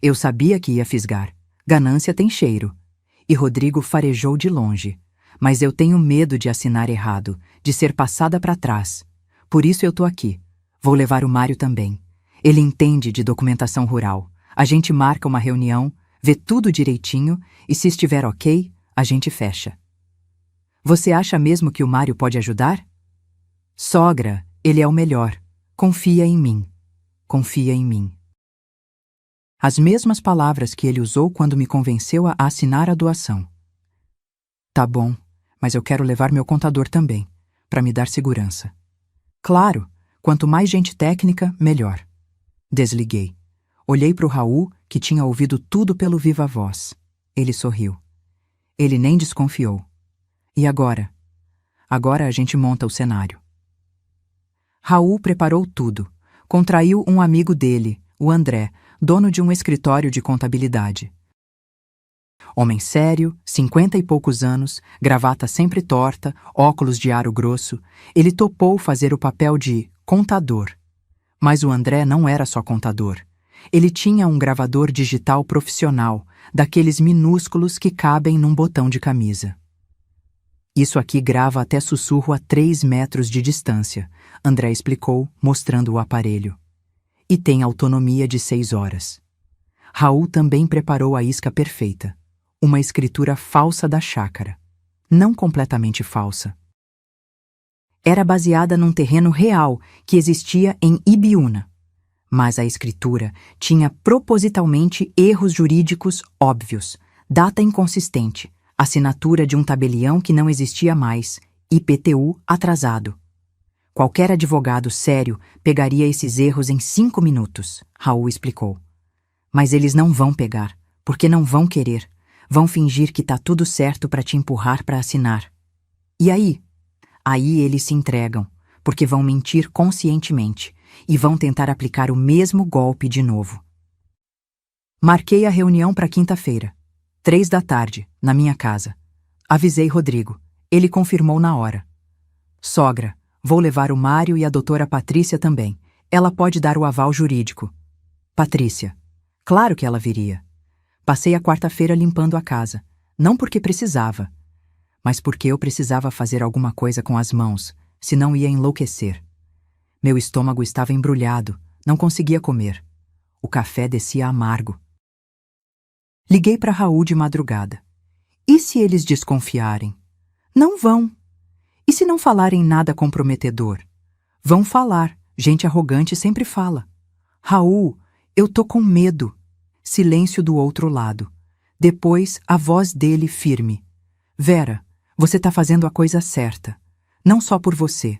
Speaker 1: Eu sabia que ia fisgar. Ganância tem cheiro. E Rodrigo farejou de longe. Mas eu tenho medo de assinar errado, de ser passada para trás. Por isso eu tô aqui. Vou levar o Mário também. Ele entende de documentação rural. A gente marca uma reunião, vê tudo direitinho e se estiver ok, a gente fecha. Você acha mesmo que o Mário pode ajudar? Sogra, ele é o melhor. Confia em mim. Confia em mim. As mesmas palavras que ele usou quando me convenceu a assinar a doação. Tá bom, mas eu quero levar meu contador também, para me dar segurança. Claro, quanto mais gente técnica, melhor. Desliguei. Olhei para o Raul, que tinha ouvido tudo pelo viva voz. Ele sorriu. Ele nem desconfiou. E agora? Agora a gente monta o cenário. Raul preparou tudo. Contraiu um amigo dele, o André, dono de um escritório de contabilidade. Homem sério, 50 e poucos anos, gravata sempre torta, óculos de aro grosso, ele topou fazer o papel de contador. Mas o André não era só contador. Ele tinha um gravador digital profissional, daqueles minúsculos que cabem num botão de camisa. Isso aqui grava até sussurro a 3 metros de distância, André explicou, mostrando o aparelho. E tem autonomia de 6 horas. Raul também preparou a isca perfeita. Uma escritura falsa da chácara. Não completamente falsa. Era baseada num terreno real que existia em Ibiúna. Mas a escritura tinha propositalmente erros jurídicos óbvios, data inconsistente, assinatura de um tabelião que não existia mais, IPTU atrasado. Qualquer advogado sério pegaria esses erros em 5 minutos, Raul explicou. Mas eles não vão pegar, porque não vão querer. Vão fingir que tá tudo certo para te empurrar para assinar. E aí? Aí eles se entregam, porque vão mentir conscientemente e vão tentar aplicar o mesmo golpe de novo. Marquei a reunião para quinta-feira, 3 da tarde, na minha casa. Avisei Rodrigo. Ele confirmou na hora. Sogra, vou levar o Mário e a doutora Patrícia também. Ela pode dar o aval jurídico. Patrícia. Claro que ela viria. Passei a quarta-feira limpando a casa, não porque precisava, mas porque eu precisava fazer alguma coisa com as mãos, senão ia enlouquecer. Meu estômago estava embrulhado, não conseguia comer. O café descia amargo. Liguei para Raul de madrugada. E se eles desconfiarem? Não vão. E se não falarem nada comprometedor? Vão falar, gente arrogante sempre fala. Raul, eu tô com medo. Silêncio do outro lado. Depois, a voz dele firme. Vera, você tá fazendo a coisa certa. Não só por você,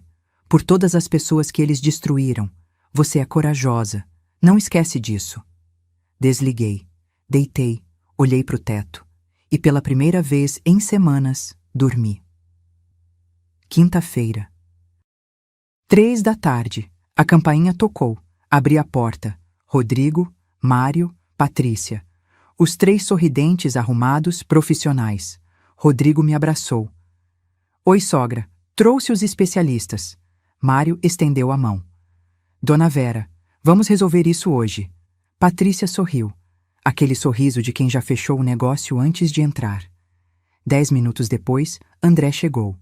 Speaker 1: por todas as pessoas que eles destruíram. Você é corajosa. Não esquece disso. Desliguei, deitei, olhei pro teto. E pela primeira vez em semanas, dormi. Quinta-feira. 3 da tarde. A campainha tocou. Abri a porta. Rodrigo, Mário, Patrícia. Os 3 sorridentes, arrumados, profissionais. Rodrigo me abraçou. Oi, sogra. Trouxe os especialistas. Mário estendeu a mão. Dona Vera, vamos resolver isso hoje. Patrícia sorriu. Aquele sorriso de quem já fechou o negócio antes de entrar. 10 minutos depois, André chegou.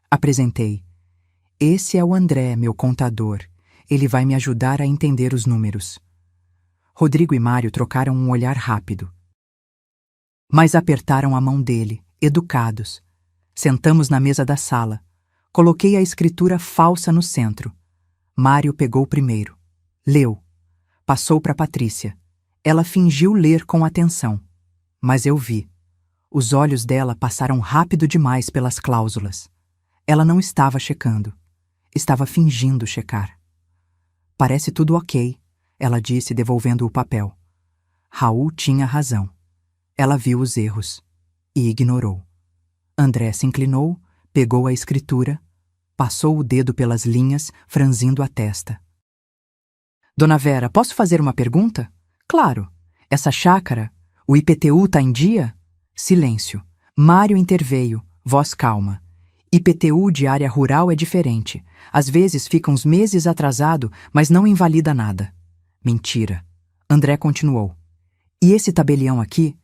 Speaker 1: Apresentei. Esse é o André, meu contador. Ele vai me ajudar a entender os números. Rodrigo e Mário trocaram um olhar rápido. Mas apertaram a mão dele, educados. Sentamos na mesa da sala. Coloquei a escritura falsa no centro. Mário pegou primeiro. Leu. Passou para Patrícia. Ela fingiu ler com atenção. Mas eu vi. Os olhos dela passaram rápido demais pelas cláusulas. Ela não estava checando. Estava fingindo checar. Parece tudo ok, ela disse, devolvendo o papel. Raul tinha razão. Ela viu os erros e ignorou. André se inclinou, pegou a escritura, passou o dedo pelas linhas, franzindo a testa. Dona Vera, posso fazer uma pergunta? Claro. Essa chácara, o IPTU tá em dia? Silêncio. Mário interveio, voz calma. IPTU de área rural é diferente. Às vezes fica uns meses atrasado, mas não invalida nada. Mentira. André continuou. E esse tabelião aqui?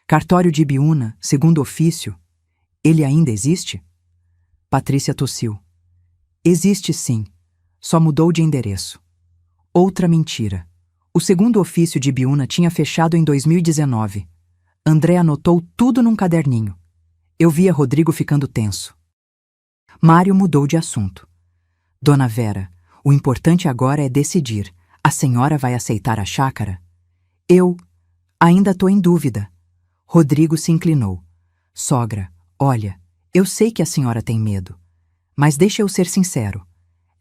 Speaker 1: Cartório de Ibiúna, segundo ofício. Ele ainda existe? Patrícia tossiu. Existe sim. Só mudou de endereço. Outra mentira. O segundo ofício de Ibiúna tinha fechado em 2019. André anotou tudo num caderninho. Eu via Rodrigo ficando tenso. Mário mudou de assunto. Dona Vera, o importante agora é decidir. A senhora vai aceitar a chácara? Eu ainda tô em dúvida. Rodrigo se inclinou. Sogra, olha, eu sei que a senhora tem medo. Mas deixa eu ser sincero.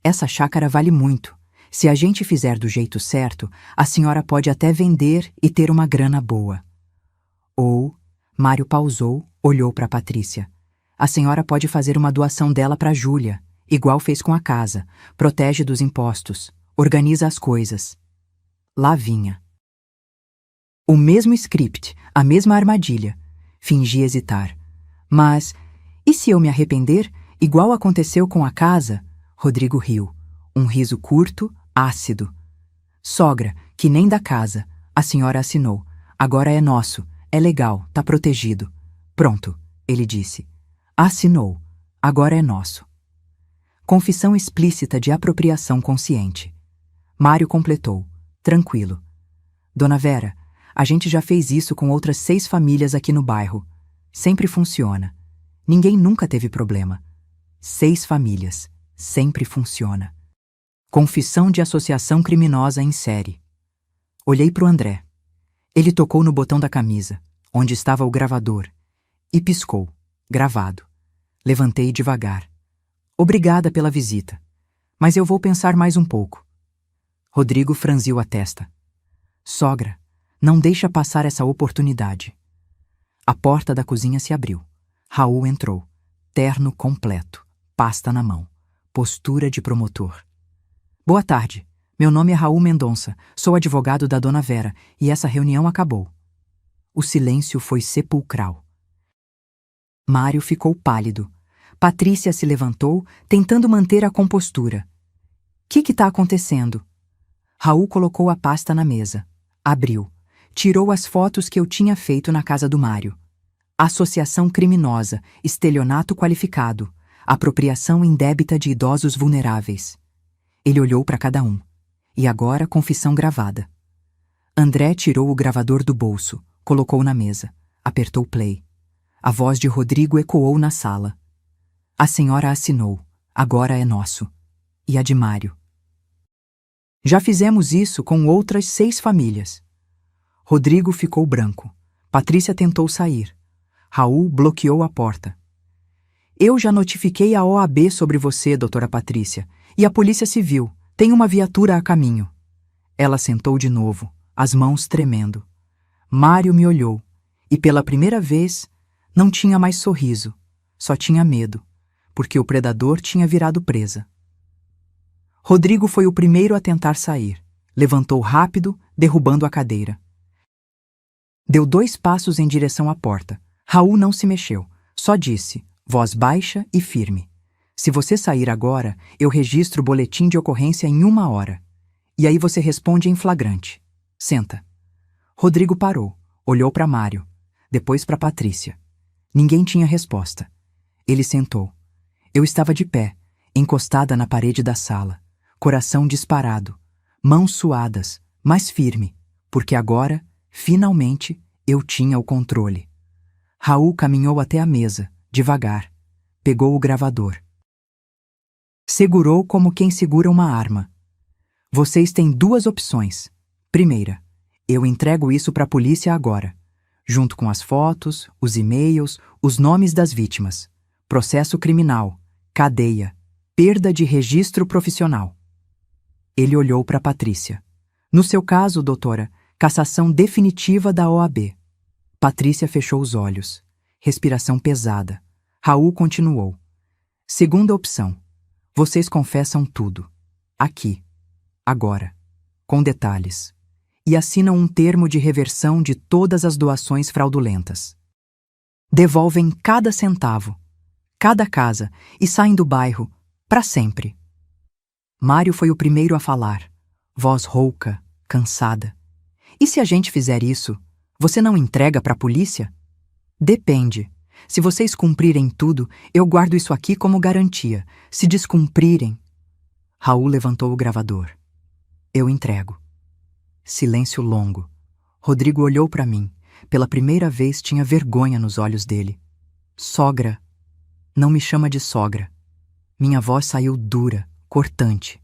Speaker 1: Essa chácara vale muito. Se a gente fizer do jeito certo, a senhora pode até vender e ter uma grana boa. Ou, Mário pausou, olhou para Patrícia. A senhora pode fazer uma doação dela para Júlia, igual fez com a casa, protege dos impostos, organiza as coisas. Lá vinha. O mesmo script, a mesma armadilha. Fingi hesitar. Mas, e se eu me arrepender, igual aconteceu com a casa? Rodrigo riu. Um riso curto, ácido. Sogra, que nem da casa. A senhora assinou. Agora é nosso. É legal, tá protegido. Pronto, ele disse. Assinou. Agora é nosso. Confissão explícita de apropriação consciente. Mário completou. Tranquilo. Dona Vera, a gente já fez isso com outras 6 famílias aqui no bairro. Sempre funciona. Ninguém nunca teve problema. 6 famílias. Sempre funciona. Confissão de associação criminosa em série. Olhei pro André. Ele tocou no botão da camisa, onde estava o gravador, e piscou. Gravado. Levantei devagar. Obrigada pela visita. Mas eu vou pensar mais um pouco. Rodrigo franziu a testa. Sogra, não deixa passar essa oportunidade. A porta da cozinha se abriu. Raul entrou. Terno completo. Pasta na mão. Postura de promotor. Boa tarde. Meu nome é Raul Mendonça. Sou advogado da Dona Vera e essa reunião acabou. O silêncio foi sepulcral. Mário ficou pálido. Patrícia se levantou, tentando manter a compostura. Que tá acontecendo? Raul colocou a pasta na mesa. Abriu. Tirou as fotos que eu tinha feito na casa do Mário. Associação criminosa, estelionato qualificado, apropriação indébita de idosos vulneráveis. Ele olhou para cada um. E agora, confissão gravada. André tirou o gravador do bolso, colocou na mesa, apertou play. A voz de Rodrigo ecoou na sala. A senhora assinou. Agora é nosso. E a de Mário. Já fizemos isso com outras 6 famílias. Rodrigo ficou branco. Patrícia tentou sair. Raul bloqueou a porta. Eu já notifiquei a OAB sobre você, doutora Patrícia, e a Polícia Civil. Tem uma viatura a caminho. Ela sentou de novo, as mãos tremendo. Mário me olhou, e pela primeira vez não tinha mais sorriso, só tinha medo, porque o predador tinha virado presa. Rodrigo foi o primeiro a tentar sair. Levantou rápido, derrubando a cadeira. Deu 2 passos em direção à porta. Raul não se mexeu, só disse, voz baixa e firme. Se você sair agora, eu registro o boletim de ocorrência em 1 hora. E aí você responde em flagrante. Senta. Rodrigo parou, olhou para Mário, depois para Patrícia. Ninguém tinha resposta. Ele sentou. Eu estava de pé, encostada na parede da sala, coração disparado, mãos suadas, mas firme, porque agora, finalmente, eu tinha o controle. Raul caminhou até a mesa, devagar. Pegou o gravador. Segurou como quem segura uma arma. Vocês têm 2 opções. Primeira, eu entrego isso para a polícia agora, junto com as fotos, os e-mails, os nomes das vítimas. Processo criminal, cadeia, perda de registro profissional. Ele olhou para Patrícia. No seu caso, doutora, cassação definitiva da OAB. Patrícia fechou os olhos. Respiração pesada. Raul continuou. Segunda opção. Vocês confessam tudo. Aqui. Agora. Com detalhes. E assinam um termo de reversão de todas as doações fraudulentas. Devolvem cada centavo, cada casa e saem do bairro, para sempre. Mário foi o primeiro a falar, voz rouca, cansada. E se a gente fizer isso, você não entrega para a polícia? Depende. Se vocês cumprirem tudo, eu guardo isso aqui como garantia. Se descumprirem... Raul levantou o gravador. Eu entrego. Silêncio longo. Rodrigo olhou para mim. Pela primeira vez tinha vergonha nos olhos dele. Sogra. Não me chama de sogra. Minha voz saiu dura, cortante.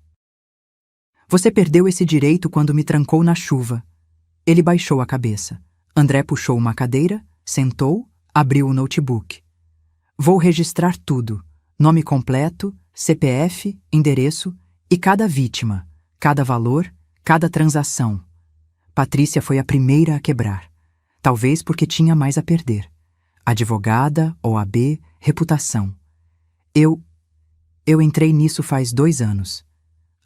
Speaker 1: Você perdeu esse direito quando me trancou na chuva. Ele baixou a cabeça. André puxou uma cadeira, sentou, abriu o notebook. Vou registrar tudo. Nome completo, CPF, endereço e cada vítima, cada valor, cada transação. Patrícia foi a primeira a quebrar. Talvez porque tinha mais a perder. Advogada, OAB, reputação. Eu entrei nisso faz 2 anos.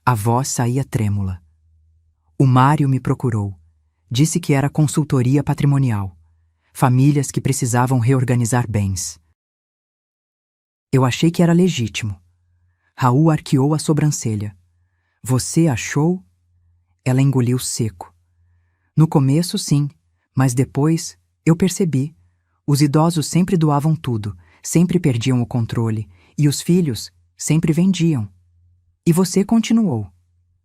Speaker 1: A voz saía trêmula. O Mário me procurou. Disse que era consultoria patrimonial. Famílias que precisavam reorganizar bens. Eu achei que era legítimo. Raul arqueou a sobrancelha. Você achou? Ela engoliu seco. No começo, sim, mas depois eu percebi. Os idosos sempre doavam tudo, sempre perdiam o controle, e os filhos sempre vendiam. E você continuou.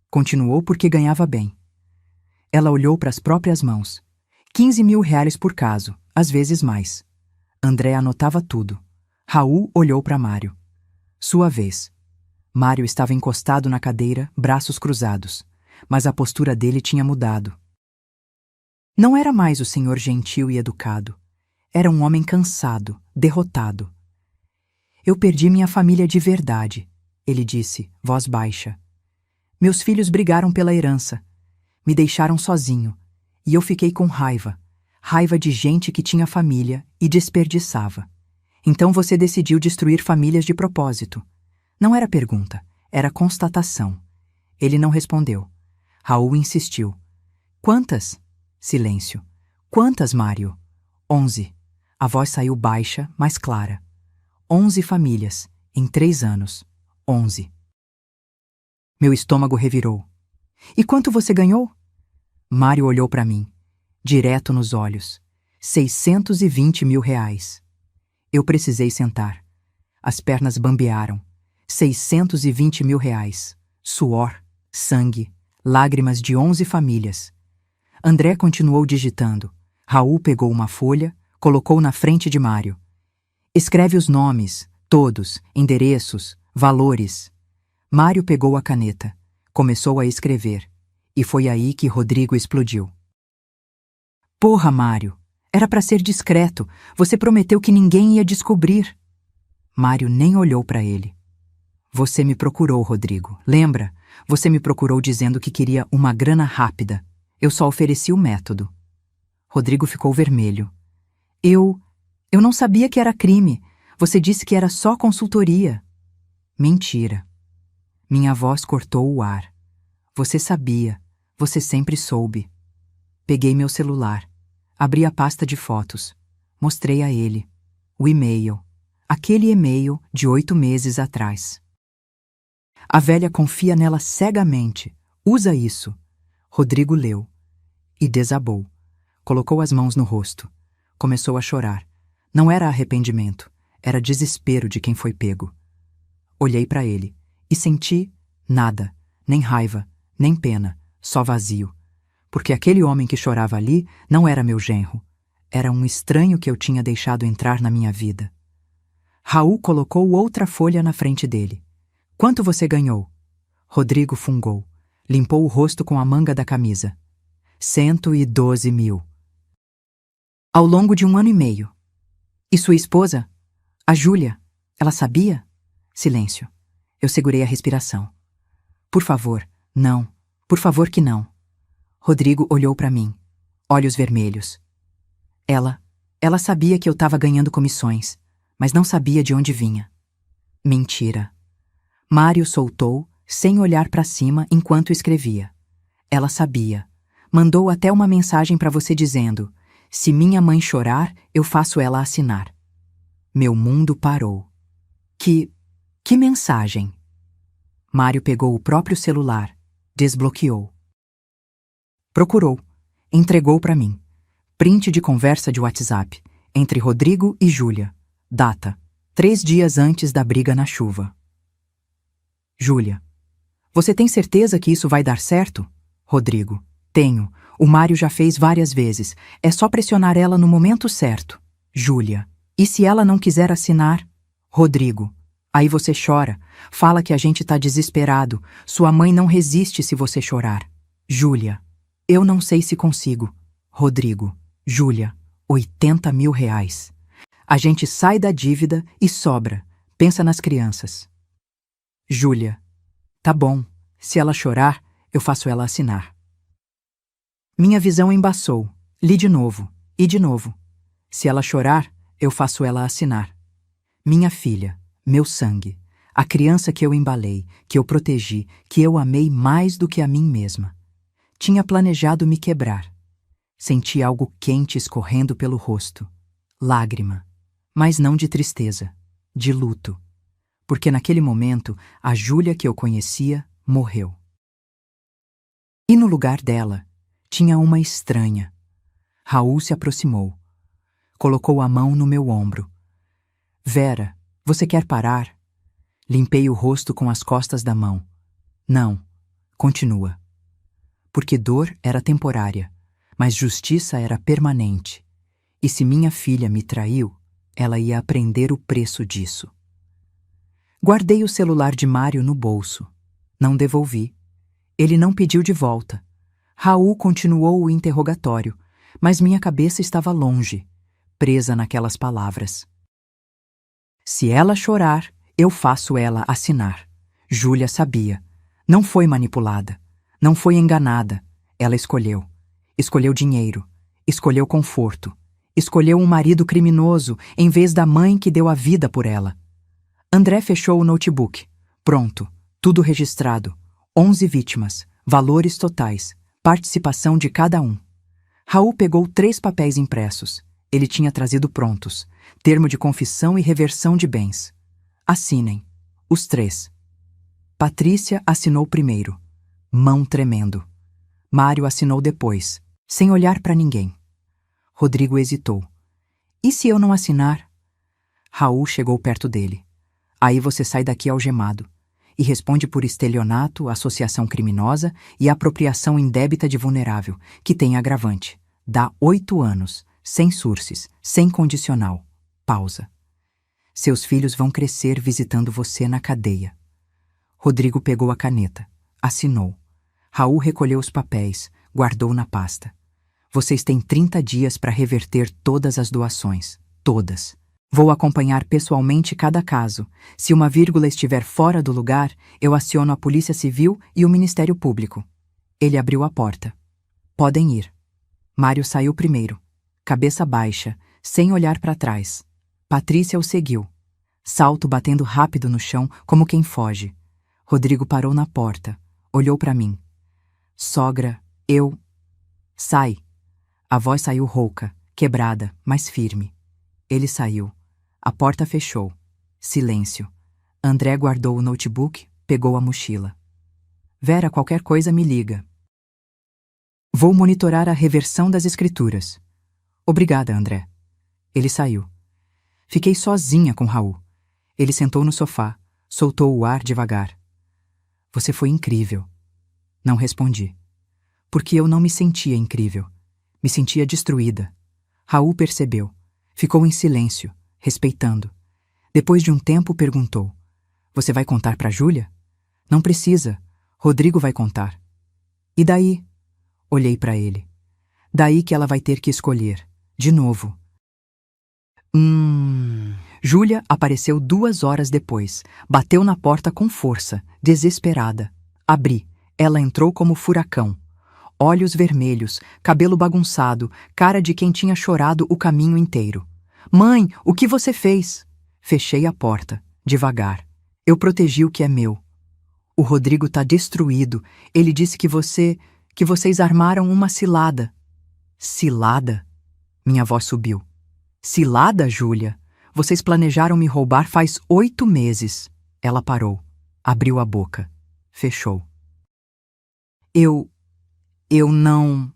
Speaker 1: Continuou porque ganhava bem. Ela olhou para as próprias mãos. 15 mil reais por caso, às vezes mais. André anotava tudo. Raul olhou para Mário. Sua vez. Mário estava encostado na cadeira, braços cruzados, mas a postura dele tinha mudado. Não era mais o senhor gentil e educado. Era um homem cansado, derrotado. Eu perdi minha família de verdade, ele disse, voz baixa. Meus filhos brigaram pela herança. Me deixaram sozinho, e eu fiquei com raiva. Raiva de gente que tinha família e desperdiçava. Então você decidiu destruir famílias de propósito. Não era pergunta, era constatação. Ele não respondeu. Raul insistiu. Quantas? Silêncio. Quantas, Mário? 11. A voz saiu baixa, mas clara. 11 famílias, em 3 anos. 11. Meu estômago revirou. E quanto você ganhou? Mário olhou para mim, direto nos olhos. 620 mil reais. Eu precisei sentar. As pernas bambearam. 620 mil reais. Suor. sangue, lágrimas de 11 famílias. André continuou digitando. Raul pegou uma folha, colocou na frente de Mário. Escreve os nomes, todos, endereços, valores. Mário pegou a caneta, começou a escrever, e foi aí que Rodrigo explodiu. Porra, Mário, era para ser discreto, você prometeu que ninguém ia descobrir. Mário nem olhou para ele. Você me procurou, Rodrigo, lembra? Você me procurou dizendo que queria uma grana rápida. Eu só ofereci o método. Rodrigo ficou vermelho. Eu não sabia que era crime. Você disse que era só consultoria. Mentira. Minha voz cortou o ar. Você sabia. Você sempre soube. Peguei meu celular. Abri a pasta de fotos. Mostrei a ele. O e-mail. Aquele e-mail de 8 meses atrás. A velha confia nela cegamente. Usa isso. Rodrigo leu. E desabou. Colocou as mãos no rosto. Começou a chorar. Não era arrependimento. Era desespero de quem foi pego. Olhei para ele e senti nada. Nem raiva, nem pena. Só vazio. Porque aquele homem que chorava ali não era meu genro. Era um estranho que eu tinha deixado entrar na minha vida. Raul colocou outra folha na frente dele. Quanto você ganhou? Rodrigo fungou. Limpou o rosto com a manga da camisa. 112 mil. Ao longo de 1 ano e meio. E sua esposa? A Júlia? Ela sabia? Silêncio. Eu segurei a respiração. Por favor, não. Por favor que não. Rodrigo olhou para mim. Olhos vermelhos. Ela sabia que eu estava ganhando comissões, mas não sabia de onde vinha. Mentira. Mário soltou, sem olhar para cima enquanto escrevia. Ela sabia. Mandou até uma mensagem para você dizendo: se minha mãe chorar, eu faço ela assinar. Meu mundo parou. Que mensagem? Mário pegou o próprio celular, desbloqueou. Procurou, entregou para mim. Print de conversa de WhatsApp, entre Rodrigo e Júlia. Data: 3 dias antes da briga na chuva. Júlia: você tem certeza que isso vai dar certo? Rodrigo: tenho. O Mário já fez várias vezes. É só pressionar ela no momento certo. Júlia: e se ela não quiser assinar? Rodrigo: aí você chora. Fala que a gente tá desesperado. Sua mãe não resiste se você chorar. Júlia: eu não sei se consigo. Rodrigo: Júlia, 80 mil reais. A gente sai da dívida e sobra. Pensa nas crianças. Júlia: tá bom. Se ela chorar, eu faço ela assinar. Minha visão embaçou. Li de novo. E de novo. Se ela chorar, eu faço ela assinar. Minha filha, meu sangue, a criança que eu embalei, que eu protegi, que eu amei mais do que a mim mesma. Tinha planejado me quebrar. Senti algo quente escorrendo pelo rosto. Lágrima. Mas não de tristeza. De luto. Porque naquele momento, a Júlia que eu conhecia morreu. E no lugar dela, tinha uma estranha. Raul se aproximou. Colocou a mão no meu ombro. Vera, você quer parar? Limpei o rosto com as costas da mão. Não. Continua. Porque dor era temporária, mas justiça era permanente. E se minha filha me traiu, ela ia aprender o preço disso. Guardei o celular de Mário no bolso. Não devolvi. Ele não pediu de volta. Raul continuou o interrogatório, mas minha cabeça estava longe, presa naquelas palavras. Se ela chorar, eu faço ela assinar. Júlia sabia. Não foi manipulada. Não foi enganada. Ela escolheu. Escolheu dinheiro. Escolheu conforto. Escolheu um marido criminoso em vez da mãe que deu a vida por ela. André fechou o notebook. Pronto. Tudo registrado. 11 vítimas. Valores totais. Participação de cada um. Raul pegou 3 papéis impressos. Ele tinha trazido prontos. Termo de confissão e reversão de bens. Assinem. Os 3. Patrícia assinou primeiro. Mão tremendo. Mário assinou depois, sem olhar para ninguém. Rodrigo hesitou. E se eu não assinar? Raul chegou perto dele. Aí você sai daqui algemado. e responde por estelionato, associação criminosa e apropriação indébita de vulnerável, que tem agravante. Dá 8 anos, sem surces, sem condicional. Pausa. Seus filhos vão crescer visitando você na cadeia. Rodrigo pegou a caneta, assinou. Raul recolheu os papéis, guardou na pasta. Vocês têm 30 dias para reverter todas as doações. Todas. Vou acompanhar pessoalmente cada caso. Se uma vírgula estiver fora do lugar, eu aciono a Polícia Civil e o Ministério Público. Ele abriu a porta. Podem ir. Mário saiu primeiro, cabeça baixa, sem olhar para trás. Patrícia o seguiu. Salto batendo rápido no chão, como quem foge. Rodrigo parou na porta, olhou para mim. Sogra, eu... Sai. A voz saiu rouca, quebrada, mas firme. Ele saiu. A porta fechou. Silêncio. André guardou o notebook, pegou a mochila. Vera, qualquer coisa me liga. Vou monitorar a reversão das escrituras. Obrigada, André. Ele saiu. Fiquei sozinha com Raul. Ele sentou no sofá, soltou o ar devagar. Você foi incrível. Não respondi. Porque eu não me sentia incrível. Me sentia destruída. Raul percebeu. Ficou em silêncio, respeitando. Depois de um tempo, perguntou. Você vai contar para Júlia? Não precisa. Rodrigo vai contar. E daí? Olhei para ele. Daí que ela vai ter que escolher. De novo. Júlia apareceu 2 horas depois. Bateu na porta com força, desesperada. Abri. Ela entrou como furacão. Olhos vermelhos, cabelo bagunçado, cara de quem tinha chorado o caminho inteiro. Mãe, o que você fez? Fechei a porta, devagar. Eu protegi o que é meu. O Rodrigo tá destruído. Ele disse que vocês armaram uma cilada. Cilada? Minha voz subiu. Cilada, Júlia? Vocês planejaram me roubar faz 8 meses. Ela parou. Abriu a boca. Fechou. Eu não...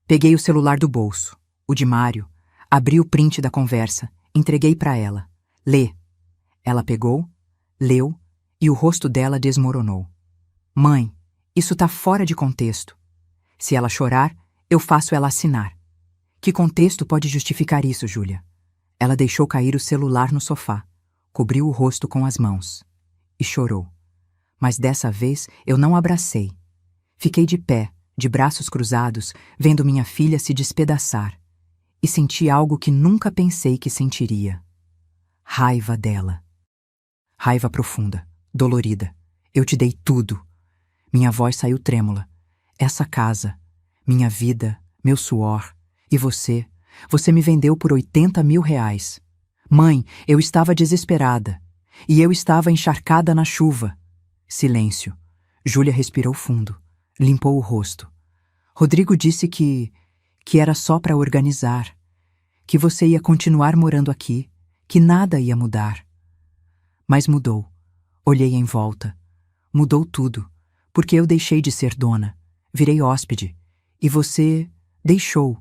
Speaker 1: Peguei o celular do bolso, o de Mário, abri o print da conversa, entreguei para ela. Lê. Ela pegou, leu e o rosto dela desmoronou. Mãe, isso tá fora de contexto. Se ela chorar, eu faço ela assinar. Que contexto pode justificar isso, Júlia? Ela deixou cair o celular no sofá, cobriu o rosto com as mãos e chorou. Mas dessa vez eu não abracei. Fiquei de pé, de braços cruzados, vendo minha filha se despedaçar. E senti algo que nunca pensei que sentiria. Raiva dela. Raiva profunda, dolorida. Eu te dei tudo. Minha voz saiu trêmula. Essa casa, minha vida, meu suor. E você me vendeu por 80 mil reais. Mãe, eu estava desesperada. E eu estava encharcada na chuva. Silêncio. Júlia respirou fundo. Limpou o rosto. Rodrigo disse que era só para organizar, que você ia continuar morando aqui, que nada ia mudar. Mas mudou. Olhei em volta. Mudou tudo, porque eu deixei de ser dona, virei hóspede, e você deixou.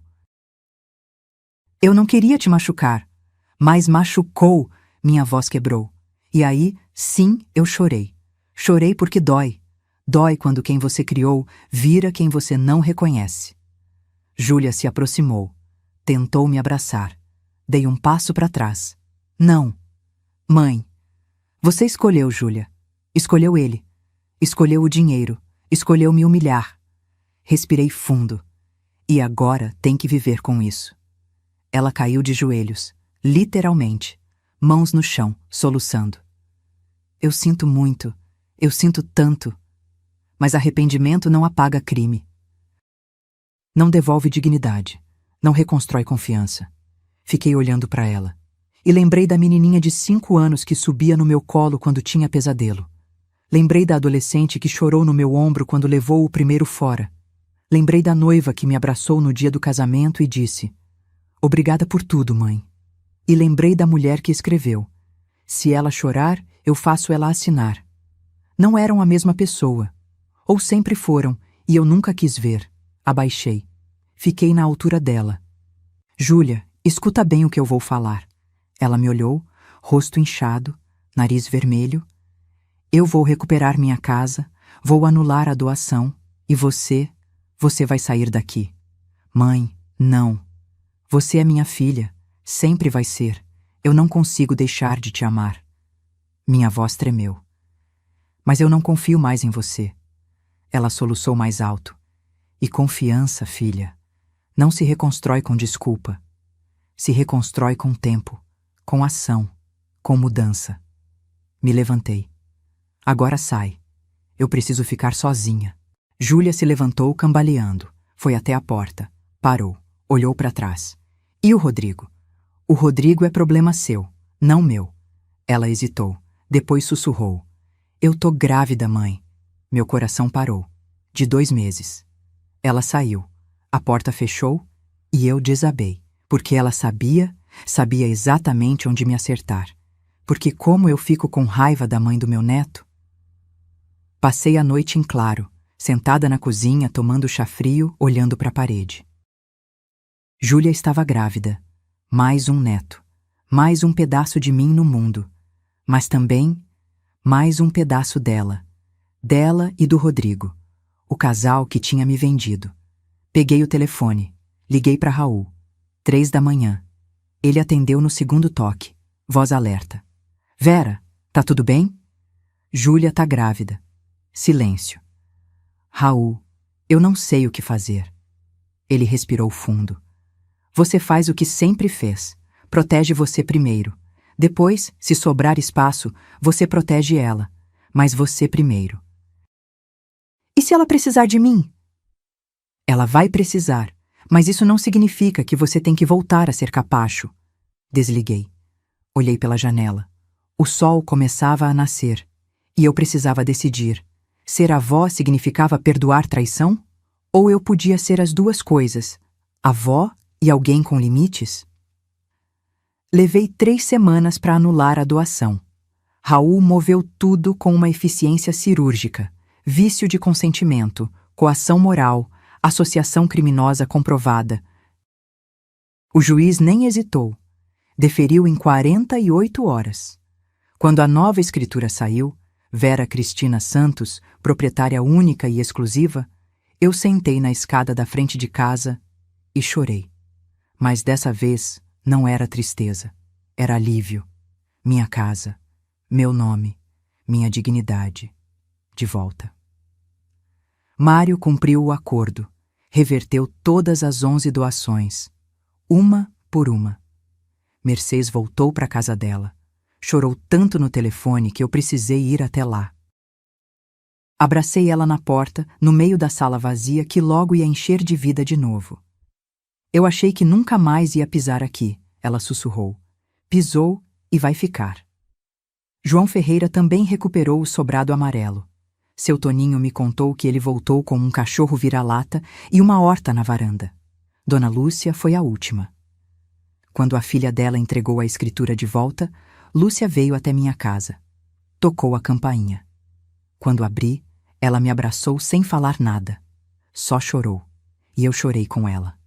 Speaker 1: Eu não queria te machucar, mas machucou, minha voz quebrou. E aí, sim, eu chorei. Chorei porque dói. Dói quando quem você criou vira quem você não reconhece. Júlia se aproximou. Tentou me abraçar. Dei um passo para trás. Não. Mãe. Você escolheu, Júlia. Escolheu ele. Escolheu o dinheiro. Escolheu me humilhar. Respirei fundo. E agora tem que viver com isso. Ela caiu de joelhos. Literalmente. Mãos no chão, soluçando. Eu sinto muito. Eu sinto tanto. Mas arrependimento não apaga crime. Não devolve dignidade. Não reconstrói confiança. Fiquei olhando para ela. E lembrei da menininha de 5 anos que subia no meu colo quando tinha pesadelo. Lembrei da adolescente que chorou no meu ombro quando levou o primeiro fora. Lembrei da noiva que me abraçou no dia do casamento e disse: Obrigada por tudo, mãe. E lembrei da mulher que escreveu: Se ela chorar, eu faço ela assinar. Não eram a mesma pessoa. Ou sempre foram, e eu nunca quis ver. Abaixei. Fiquei na altura dela. Júlia, escuta bem o que eu vou falar. Ela me olhou, rosto inchado, nariz vermelho. Eu vou recuperar minha casa, vou anular a doação, e você vai sair daqui. Mãe, não. Você é minha filha, sempre vai ser. Eu não consigo deixar de te amar. Minha voz tremeu. Mas eu não confio mais em você. Ela soluçou mais alto. E confiança, filha, não se reconstrói com desculpa. Se reconstrói com tempo, com ação, com mudança. Me levantei. Agora sai. Eu preciso ficar sozinha. Júlia se levantou cambaleando. Foi até a porta. Parou. Olhou para trás. E o Rodrigo? O Rodrigo é problema seu, não meu. Ela hesitou. Depois sussurrou. Eu tô grávida, mãe. Meu coração parou. De 2 meses. Ela saiu. A porta fechou e eu desabei. Porque ela sabia exatamente onde me acertar. Porque como eu fico com raiva da mãe do meu neto? Passei a noite em claro, sentada na cozinha tomando chá frio, olhando para a parede. Júlia estava grávida. Mais um neto. Mais um pedaço de mim no mundo. Mas também mais um pedaço dela. Dela e do Rodrigo. O casal que tinha me vendido. Peguei o telefone. Liguei para Raul. 3 da manhã. Ele atendeu no segundo toque. Voz alerta. Vera, tá tudo bem? Júlia tá grávida. Silêncio. Raul, eu não sei o que fazer. Ele respirou fundo. Você faz o que sempre fez. Protege você primeiro. Depois, se sobrar espaço, você protege ela. Mas você primeiro. E se ela precisar de mim? Ela vai precisar, mas isso não significa que você tem que voltar a ser capacho. Desliguei. Olhei pela janela. O sol começava a nascer. E eu precisava decidir. Ser avó significava perdoar traição? Ou eu podia ser as duas coisas, avó e alguém com limites? Levei 3 semanas para anular a doação. Raul moveu tudo com uma eficiência cirúrgica, vício de consentimento, coação moral, associação criminosa comprovada. O juiz nem hesitou. Deferiu em 48 horas. Quando a nova escritura saiu, Vera Cristina Santos, proprietária única e exclusiva, eu sentei na escada da frente de casa e chorei. Mas dessa vez não era tristeza, era alívio. Minha casa, meu nome, minha dignidade, de volta. Mário cumpriu o acordo, reverteu todas as 11 doações, uma por uma. Mercedes voltou para a casa dela. Chorou tanto no telefone que eu precisei ir até lá. Abracei ela na porta, no meio da sala vazia que logo ia encher de vida de novo. Eu achei que nunca mais ia pisar aqui, ela sussurrou. Pisou e vai ficar. João Ferreira também recuperou o sobrado amarelo. Seu Toninho me contou que ele voltou com um cachorro vira-lata e uma horta na varanda. Dona Lúcia foi a última. Quando a filha dela entregou a escritura de volta, Lúcia veio até minha casa. Tocou a campainha. Quando abri, ela me abraçou sem falar nada. Só chorou. E eu chorei com ela.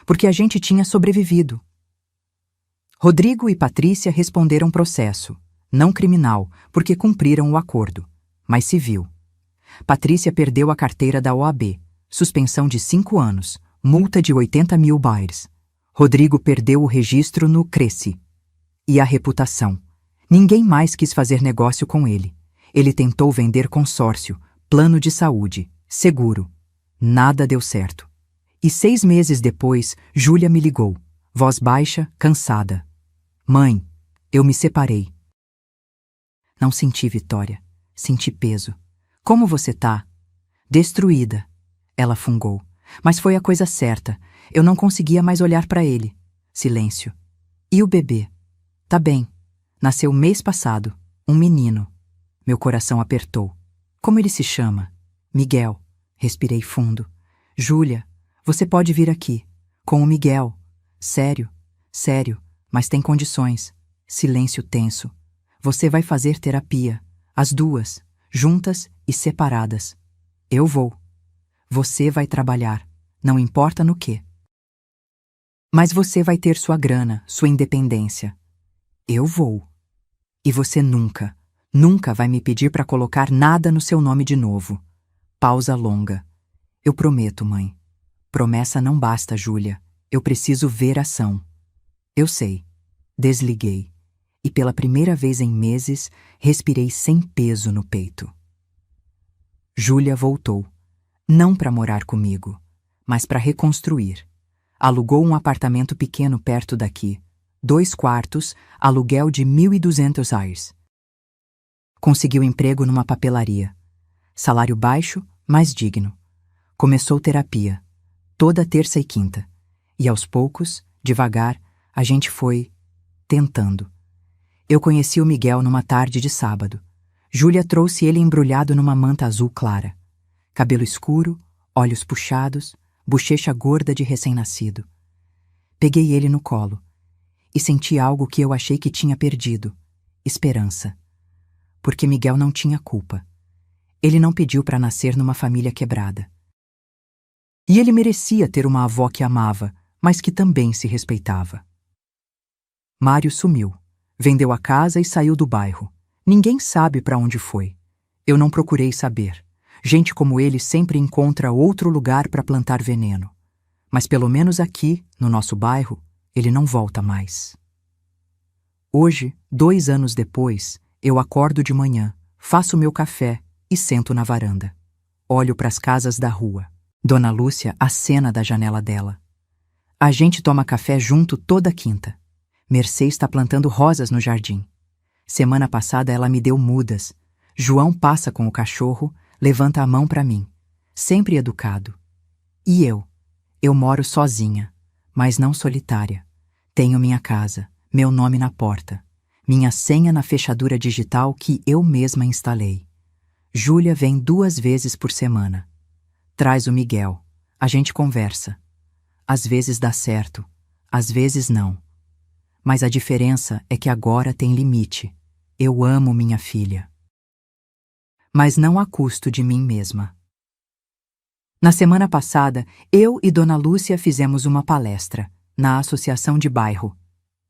Speaker 1: Porque a gente tinha sobrevivido. Rodrigo e Patrícia responderam processo, não criminal, porque cumpriram o acordo, mas civil. Patrícia perdeu a carteira da OAB, suspensão de 5 anos, multa de 80 mil baires. Rodrigo perdeu o registro no Cresce. E a reputação. Ninguém mais quis fazer negócio com ele. Ele tentou vender consórcio, plano de saúde, seguro. Nada deu certo. E 6 meses depois, Júlia me ligou, voz baixa, cansada. Mãe, eu me separei. Não senti vitória, senti peso. Como você tá? Destruída. Ela fungou. Mas foi a coisa certa. Eu não conseguia mais olhar para ele. Silêncio. E o bebê? Tá bem. Nasceu mês passado. Um menino. Meu coração apertou. Como ele se chama? Miguel. Respirei fundo. Júlia, você pode vir aqui. Com o Miguel. Sério, sério, mas tem condições. Silêncio tenso. Você vai fazer terapia. As duas, juntas e separadas. Eu vou. Você vai trabalhar. Não importa no quê. Mas você vai ter sua grana, sua independência. Eu vou. E você nunca, Nunca vai me pedir para colocar nada no seu nome de novo. Pausa longa. Eu prometo, mãe. Promessa não basta, Júlia. Eu preciso ver ação. Eu sei. Desliguei. E pela primeira vez em meses, respirei sem peso no peito. Júlia voltou. Não para morar comigo, mas para reconstruir. Alugou um apartamento pequeno perto daqui. 2 quartos, aluguel de R$ 1.200. Conseguiu emprego numa papelaria. Salário baixo, mas digno. Começou terapia, toda terça e quinta. E aos poucos, devagar, a gente foi tentando. Eu conheci o Miguel numa tarde de sábado. Júlia trouxe ele embrulhado numa manta azul clara. Cabelo escuro, olhos puxados, bochecha gorda de recém-nascido. Peguei ele no colo e senti algo que eu achei que tinha perdido: esperança. Porque Miguel não tinha culpa. Ele não pediu para nascer numa família quebrada. E ele merecia ter uma avó que amava, mas que também se respeitava. Mário sumiu. Vendeu a casa e saiu do bairro. Ninguém sabe para onde foi. Eu não procurei saber. Gente como ele sempre encontra outro lugar para plantar veneno. Mas pelo menos aqui, no nosso bairro, ele não volta mais. Hoje, 2 anos depois, eu acordo de manhã, faço meu café e sento na varanda. Olho para as casas da rua. Dona Lúcia acena da janela dela. A gente toma café junto toda quinta. Mercê está plantando rosas no jardim. Semana passada ela me deu mudas. João passa com o cachorro, levanta a mão para mim. Sempre educado. E eu? Eu moro sozinha, mas não solitária. Tenho minha casa, meu nome na porta, minha senha na fechadura digital que eu mesma instalei. Júlia vem 2 vezes por semana. Traz o Miguel. A gente conversa. Às vezes dá certo, às vezes não. Mas a diferença é que agora tem limite. Eu amo minha filha. Mas não a custo de mim mesma. Na semana passada, eu e Dona Lúcia fizemos uma palestra na Associação de Bairro.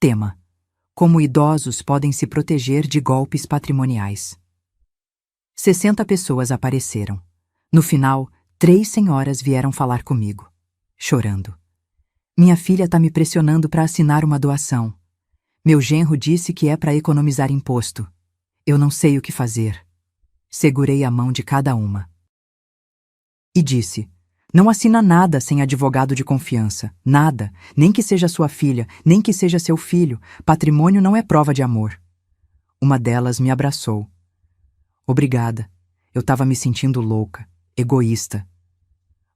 Speaker 1: Tema: como idosos podem se proteger de golpes patrimoniais. 60 pessoas apareceram. No final, 3 senhoras vieram falar comigo, chorando. Minha filha tá me pressionando para assinar uma doação. Meu genro disse que é para economizar imposto. Eu não sei o que fazer. Segurei a mão de cada uma. E disse: não assina nada sem advogado de confiança. Nada. Nem que seja sua filha, nem que seja seu filho. Patrimônio não é prova de amor. Uma delas me abraçou. Obrigada. Eu estava me sentindo louca, egoísta.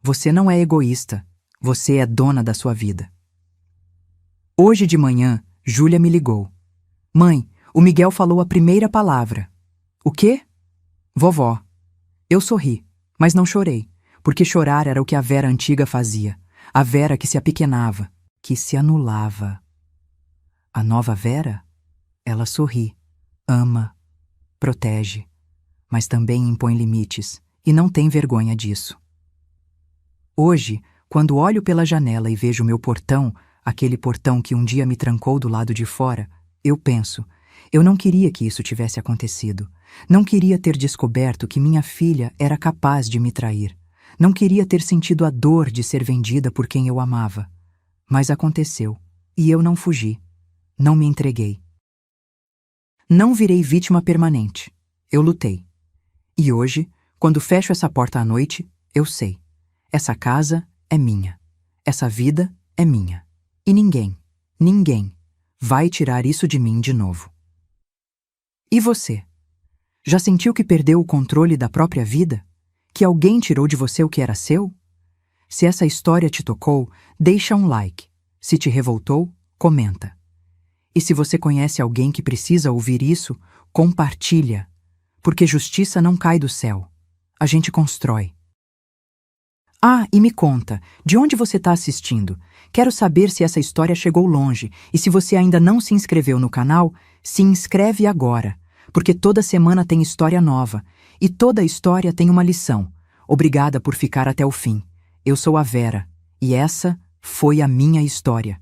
Speaker 1: Você não é egoísta. Você é dona da sua vida. Hoje de manhã, Júlia me ligou. Mãe, o Miguel falou a primeira palavra. O quê? Vovó. Eu sorri, mas não chorei, porque chorar era o que a Vera antiga fazia. A Vera que se apequenava, que se anulava. A nova Vera? Ela sorri, ama, protege, mas também impõe limites e não tem vergonha disso. Hoje, quando olho pela janela e vejo meu portão, aquele portão que um dia me trancou do lado de fora, eu penso: eu não queria que isso tivesse acontecido. Não queria ter descoberto que minha filha era capaz de me trair. Não queria ter sentido a dor de ser vendida por quem eu amava. Mas aconteceu, e eu não fugi. Não me entreguei. Não virei vítima permanente. Eu lutei. E hoje, quando fecho essa porta à noite, eu sei: essa casa é minha. Essa vida é minha. E ninguém vai tirar isso de mim de novo. E você? Já sentiu que perdeu o controle da própria vida? Que alguém tirou de você o que era seu? Se essa história te tocou, deixa um like. Se te revoltou, comenta. E se você conhece alguém que precisa ouvir isso, compartilha. Porque justiça não cai do céu. A gente constrói. Ah, e me conta, de onde você está assistindo? Quero saber se essa história chegou longe, e se você ainda não se inscreveu no canal, se inscreve agora, porque toda semana tem história nova, e toda história tem uma lição. Obrigada por ficar até o fim. Eu sou a Vera, e essa foi a minha história.